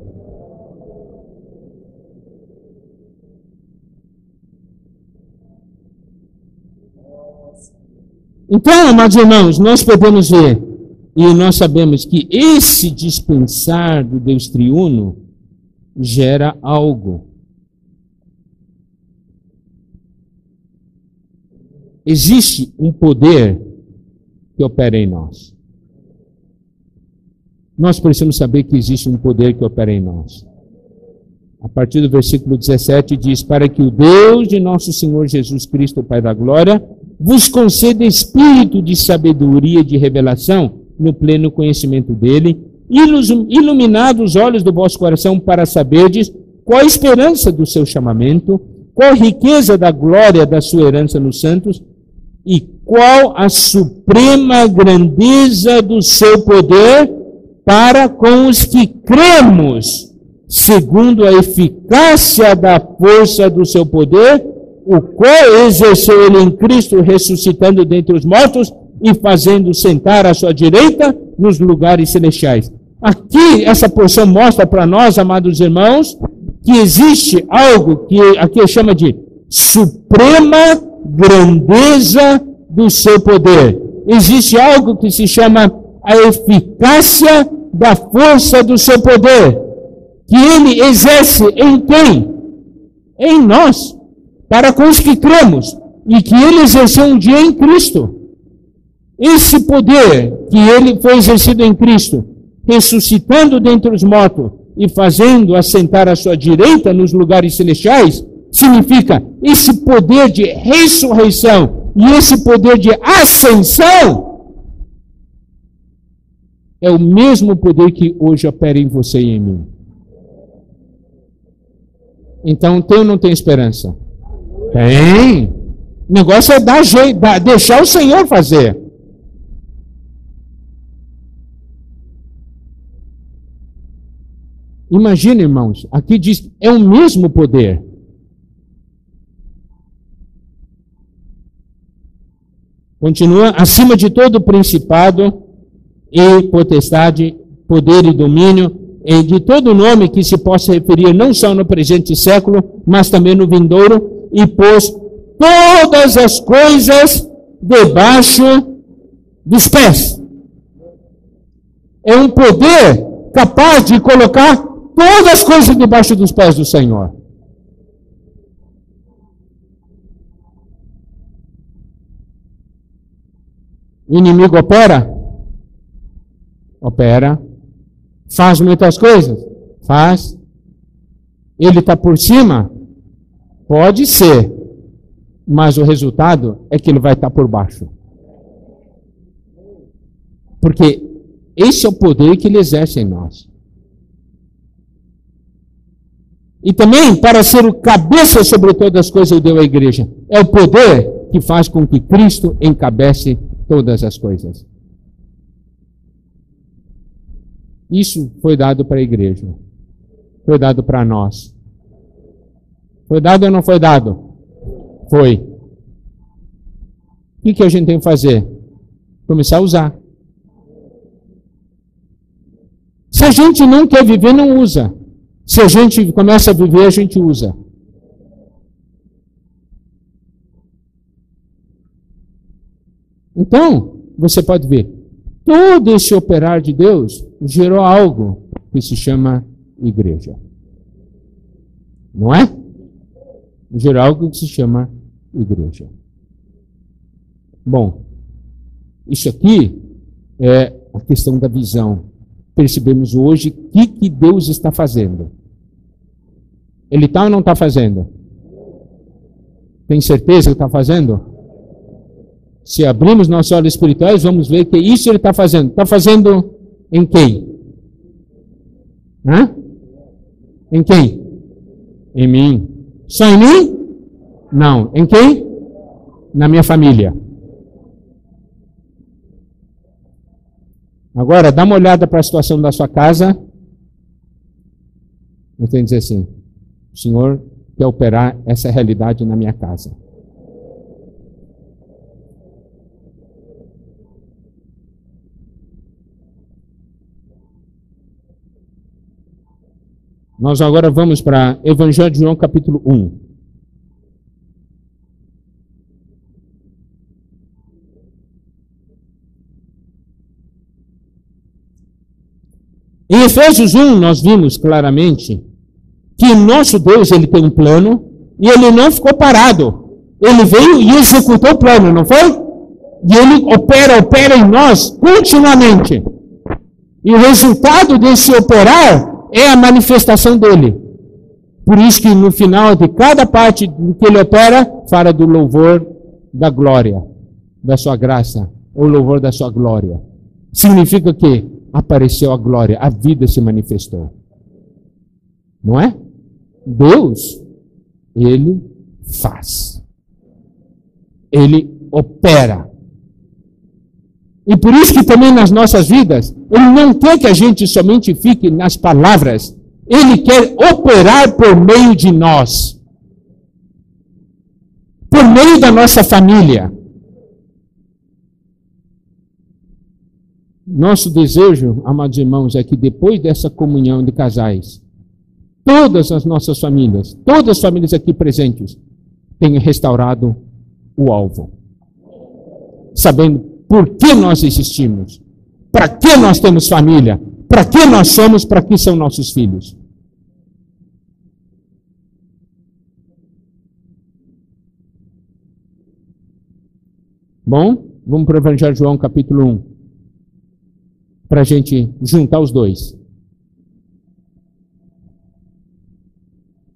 Então, amados irmãos, nós podemos ver, e nós sabemos que esse dispensar do Deus triuno gera algo. Existe um poder que opera em nós. Nós precisamos saber que existe um poder que opera em nós. A partir do versículo 17 diz: para que o Deus de nosso Senhor Jesus Cristo, o Pai da Glória, vos conceda espírito de sabedoria e de revelação no pleno conhecimento dele, iluminados os olhos do vosso coração para saberdes qual a esperança do seu chamamento, qual a riqueza da glória da sua herança nos santos e qual a suprema grandeza do seu poder para com os que cremos, segundo a eficácia da força do seu poder, o qual exerceu ele em Cristo, ressuscitando dentre os mortos e fazendo sentar à sua direita nos lugares celestiais. Aqui, essa porção mostra para nós, amados irmãos, que existe algo que aqui chama de suprema grandeza do seu poder. Existe algo que se chama a eficácia da força do seu poder, que ele exerce em quem? Em nós, para com os que cremos, e que ele exerceu um dia em Cristo. Esse poder que ele foi exercido em Cristo, ressuscitando dentre os mortos e fazendo assentar à sua direita nos lugares celestiais, significa esse poder de ressurreição e esse poder de ascensão é o mesmo poder que hoje opera em você e em mim. Então, tem ou não tem esperança? Tem. O negócio é dar jeito, deixar o Senhor fazer. Imagina, irmãos, aqui diz, é o mesmo poder. Continua, acima de todo principado e potestade, poder e domínio, e de todo nome que se possa referir não só no presente século, mas também no vindouro, e pôs todas as coisas debaixo dos pés. É um poder capaz de colocar todas as coisas debaixo dos pés do Senhor. O inimigo opera? Opera. Faz muitas coisas? Faz. Ele está por cima? Pode ser. Mas o resultado é que ele vai estar por baixo. Porque esse é o poder que ele exerce em nós. E também, para ser o cabeça sobre todas as coisas, deu à igreja. É o poder que faz com que Cristo encabece todas as coisas. Isso foi dado para a igreja. Foi dado para nós. Foi dado ou não foi dado? Foi. O que a gente tem que fazer? Começar a usar. Se a gente não quer viver, não usa. Se a gente começa a viver, a gente usa. Então, você pode ver, todo esse operar de Deus gerou algo que se chama igreja. Não é? Gerou algo que se chama igreja. Bom, isso aqui é a questão da visão. Percebemos hoje o que Deus está fazendo. Ele está ou não está fazendo? Tem certeza que está fazendo? Se abrirmos nossos olhos espirituais, vamos ver que isso ele está fazendo. Está fazendo em quem? Hã? Em quem? Em mim. Só em mim? Não. Em quem? Na minha família. Agora, dá uma olhada para a situação da sua casa. Eu tenho que dizer assim, o Senhor quer operar essa realidade na minha casa. Nós agora vamos para Evangelho de João, capítulo 1. Em Efésios 1, nós vimos claramente que o nosso Deus, ele tem um plano e ele não ficou parado. Ele veio e executou o plano, não foi? E ele opera em nós continuamente. E o resultado desse operar é a manifestação dele. Por isso que no final de cada parte que ele opera, fala do louvor da glória, da sua graça, ou louvor da sua glória. Significa que apareceu a glória, a vida se manifestou. Não é? Deus, ele faz. Ele opera. E por isso que também nas nossas vidas, ele não quer que a gente somente fique nas palavras. Ele quer operar por meio de nós. Por meio da nossa família. Nosso desejo, amados irmãos, é que depois dessa comunhão de casais, todas as nossas famílias, todas as famílias aqui presentes, tenham restaurado o alvo. Sabendo por que nós existimos, para que nós temos família, para que nós somos, para que são nossos filhos. Bom, vamos para o Evangelho de João, capítulo 1, para a gente juntar os dois.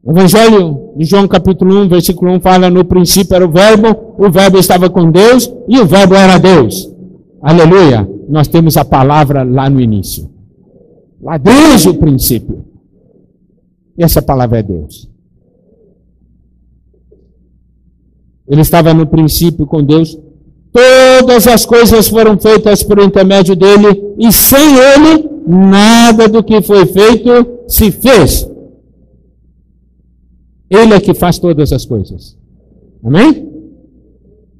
O Evangelho de João, capítulo 1, versículo 1, fala: no princípio era o Verbo estava com Deus, e o Verbo era Deus. Aleluia! Nós temos a palavra lá no início. Lá desde o princípio. E essa palavra é Deus. Ele estava no princípio com Deus. Todas as coisas foram feitas por intermédio dele, e sem ele, nada do que foi feito se fez. Ele é que faz todas as coisas. Amém?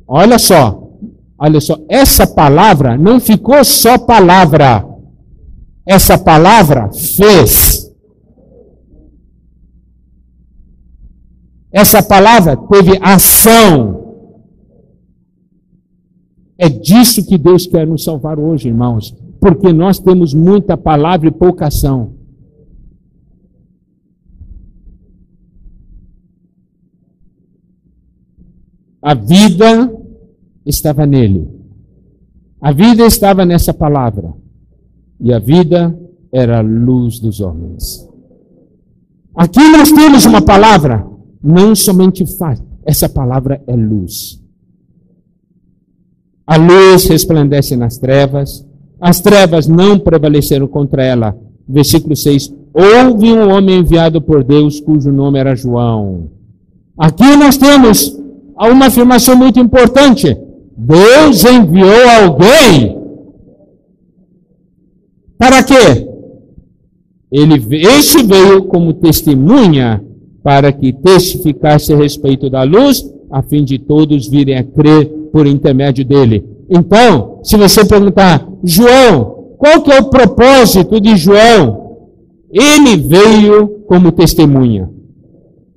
Olha só, essa palavra não ficou só palavra. Essa palavra fez. Essa palavra teve ação. É disso que Deus quer nos salvar hoje, irmãos. Porque nós temos muita palavra e pouca ação. A vida estava nele. A vida estava nessa palavra. E a vida era a luz dos homens. Aqui nós temos uma palavra. Não somente faz. Essa palavra é luz. A luz resplandece nas trevas. As trevas não prevaleceram contra ela. Versículo 6. Houve um homem enviado por Deus, cujo nome era João. Aqui nós temos uma afirmação muito importante. Deus enviou alguém. Para quê? Este veio como testemunha para que testificasse a respeito da luz, a fim de todos virem a crer por intermédio dele. Então, se você perguntar, João, qual que é o propósito de João? Ele veio como testemunha.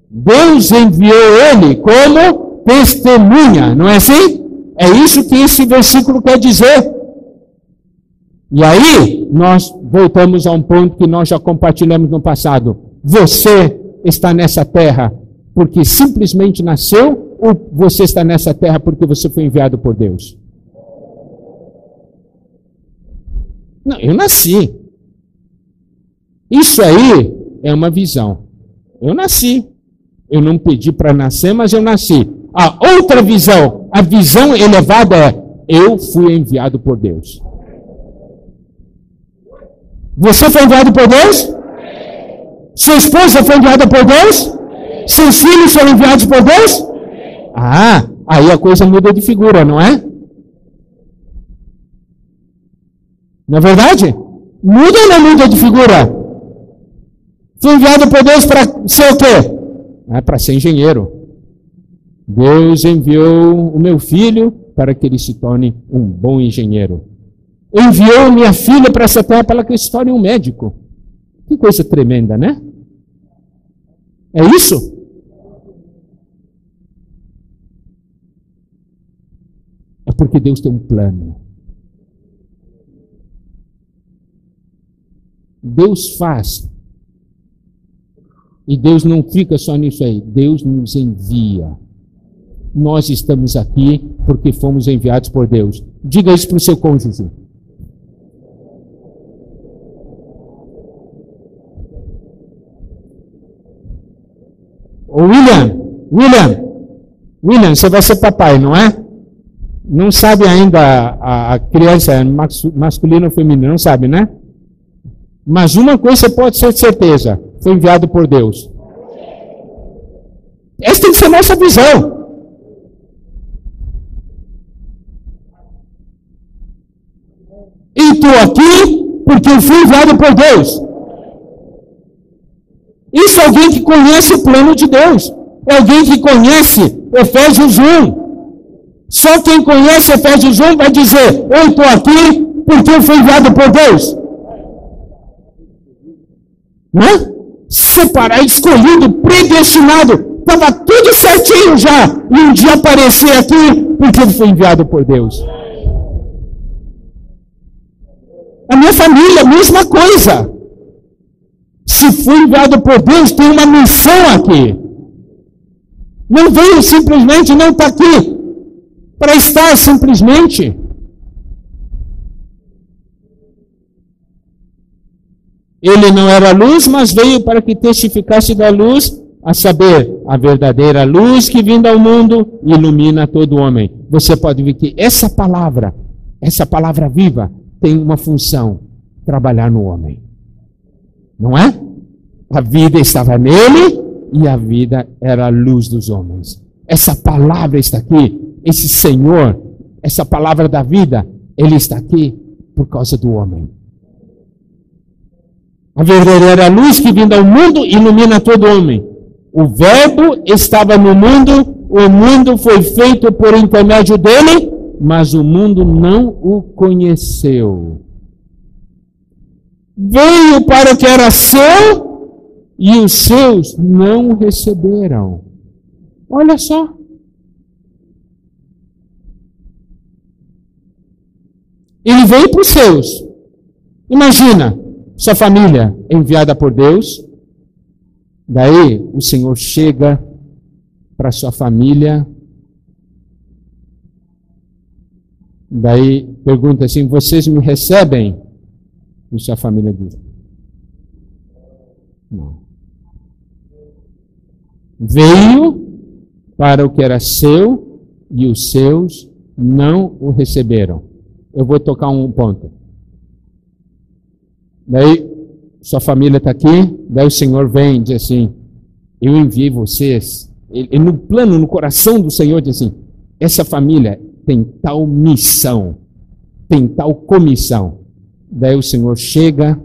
Deus enviou ele como testemunha, não é assim? É isso que esse versículo quer dizer. E aí, nós voltamos a um ponto que nós já compartilhamos no passado. Você está nessa terra porque simplesmente nasceu, ou você está nessa terra porque você foi enviado por Deus? Não, eu nasci. Isso aí é uma visão. Eu nasci. Eu não pedi para nascer, mas eu nasci. A outra visão, a visão elevada é: eu fui enviado por Deus. Você foi enviado por Deus? Sua esposa foi enviada por Deus? Seus filhos foram enviados por Deus? Ah, aí a coisa muda de figura, não é? Não é verdade? Muda ou não muda de figura? Foi enviado por Deus para ser o quê? Para ser engenheiro. Deus enviou o meu filho para que ele se torne um bom engenheiro. Enviou minha filha para essa terra para que ele se torne um médico. Que coisa tremenda, né? É isso? É porque Deus tem um plano. Deus faz. E Deus não fica só nisso aí. Deus nos envia. Nós estamos aqui porque fomos enviados por Deus. Diga isso para o seu cônjuge. Ô William, você vai ser papai, não é? Não sabe ainda a criança é masculina ou feminina, não sabe, né? Mas uma coisa você pode ter certeza, foi enviado por Deus. Essa tem que ser a nossa visão. E estou aqui porque eu fui enviado por Deus. Isso é alguém que conhece o plano de Deus. É alguém que conhece Efésios 1. Só quem conhece Efésios 1 vai dizer, eu estou aqui porque eu fui enviado por Deus. Não é? Separado, escolhido, predestinado. Estava tudo certinho já. E um dia aparecer aqui porque eu fui enviado por Deus. A minha família, mesma coisa. Se fui enviado por Deus, tem uma missão aqui. Não veio simplesmente, não está aqui para estar simplesmente. Ele não era luz, mas veio para que testificasse da luz, a saber, a verdadeira luz que vinda ao mundo ilumina todo homem. Você pode ver que essa palavra viva, tem uma função, trabalhar no homem. Não é? A vida estava nele e a vida era a luz dos homens. Essa palavra está aqui, esse Senhor, essa palavra da vida, ele está aqui por causa do homem. A verdadeira luz que vinda ao mundo ilumina todo homem. O Verbo estava no mundo, o mundo foi feito por intermédio dele, mas o mundo não o conheceu. Veio para o que era seu e os seus não o receberam. Olha só. Ele veio para os seus. Imagina, sua família enviada por Deus. Daí o Senhor chega para sua família. Daí pergunta assim, vocês me recebem? E sua família diz, não. Veio para o que era seu e os seus não o receberam. Eu vou tocar um ponto. Daí sua família está aqui, daí o Senhor vem e diz assim, eu enviei vocês. Ele, no plano, no coração do Senhor, diz assim, essa família tem tal missão, tem tal comissão. Daí o Senhor chega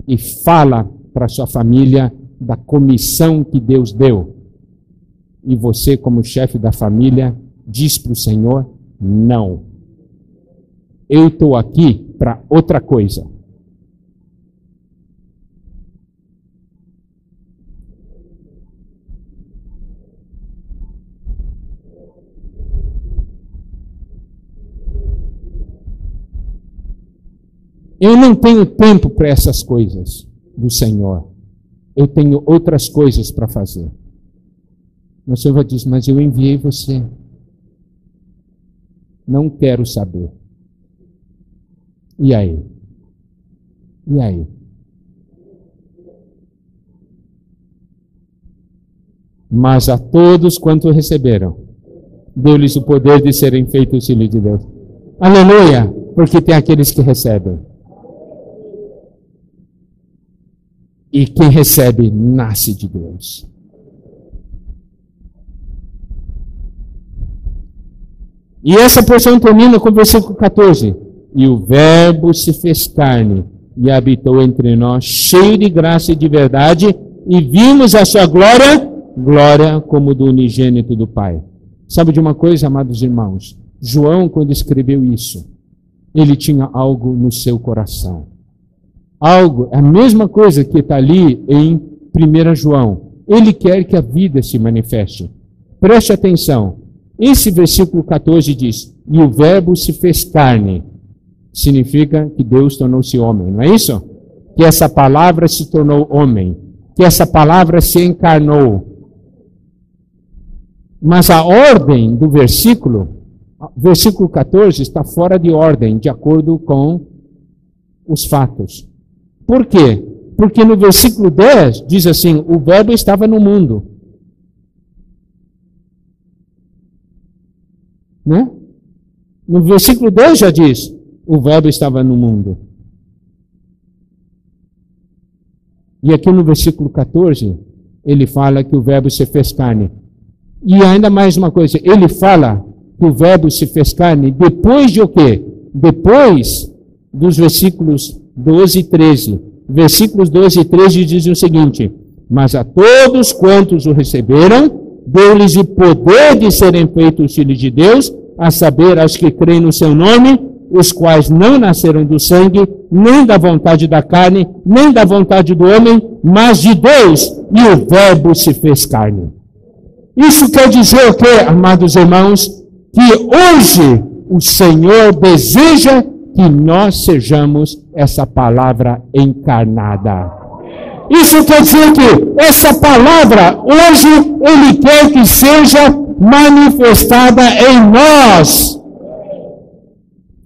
e fala para sua família da comissão que Deus deu. E você, como chefe da família, diz para o Senhor, não. Eu estou aqui para outra coisa. Eu não tenho tempo para essas coisas do Senhor. Eu tenho outras coisas para fazer. O Senhor vai dizer, mas eu enviei você. Não quero saber. E aí? E aí? Mas a todos quanto receberam, deu-lhes o poder de serem feitos filhos de Deus. Aleluia! Porque tem aqueles que recebem. E quem recebe, nasce de Deus. E essa porção termina com o versículo 14. E o Verbo se fez carne e habitou entre nós, cheio de graça e de verdade, e vimos a sua glória, glória como do unigênito do Pai. Sabe de uma coisa, amados irmãos? João, quando escreveu isso, ele tinha algo no seu coração. Algo, a mesma coisa que está ali em 1 João. Ele quer que a vida se manifeste. Preste atenção. Esse versículo 14 diz, e o Verbo se fez carne. Significa que Deus tornou-se homem, não é isso? que essa palavra se tornou homem, que essa palavra se encarnou. Mas a ordem do versículo 14 está fora de ordem, de acordo com os fatos. Por quê? Porque no versículo 10 diz assim, o verbo estava no mundo. Né? No versículo 10 já diz, o verbo estava no mundo. E aqui no versículo 14, ele fala que o verbo se fez carne. E ainda mais uma coisa, ele fala que o verbo se fez carne depois de o quê? Depois dos versículos 12 e 13. Versículos 12 e 13 dizem o seguinte, mas a todos quantos o receberam, deu-lhes o poder de serem feitos filhos de Deus, a saber, aos que creem no seu nome, os quais não nasceram do sangue, nem da vontade da carne, nem da vontade do homem, mas de Deus, e o verbo se fez carne. Isso quer dizer o quê, amados irmãos? Que hoje o Senhor deseja que nós sejamos essa palavra encarnada. Isso quer dizer que essa palavra, hoje, Ele quer que seja manifestada em nós,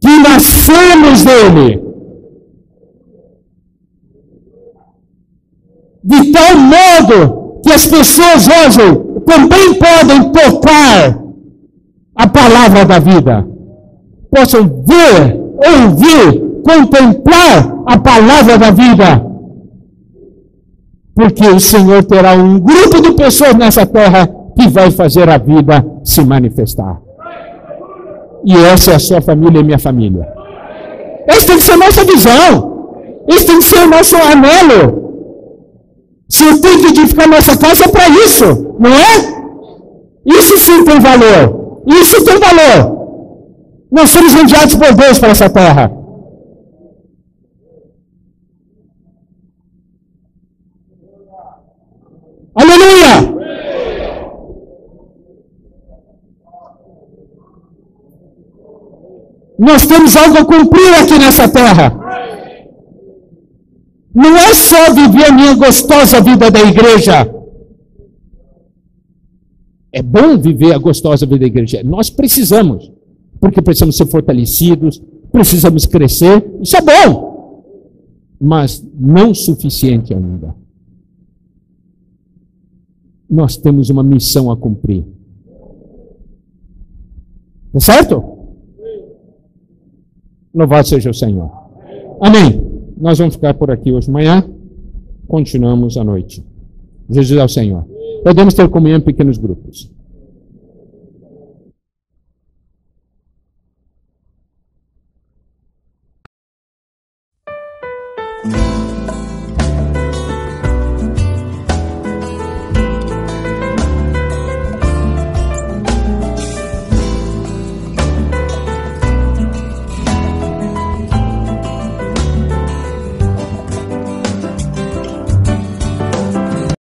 que nascemos dele, de tal modo que as pessoas hoje também podem tocar a palavra da vida, possam ver, ouvir, contemplar a palavra da vida, porque o Senhor terá um grupo de pessoas nessa terra que vai fazer a vida se manifestar. E essa é a sua família e minha família. Essa tem que ser a nossa visão. Esse tem que ser o nosso anelo. Se eu tenho que edificar nossa casa é para isso, não é? Isso sim tem valor. Isso tem valor. Nós somos enviados por Deus para essa terra. Aleluia! Nós temos algo a cumprir aqui nessa terra. Não é só viver a minha gostosa vida da igreja. É bom viver a gostosa vida da igreja. Nós precisamos. Porque precisamos ser fortalecidos, precisamos crescer. Isso é bom. Mas não suficiente ainda. Nós temos uma missão a cumprir. Tá certo? Louvado seja o Senhor. Amém. Nós vamos ficar por aqui hoje de manhã. Continuamos à noite. Jesus é o Senhor. Podemos ter comunhão em pequenos grupos.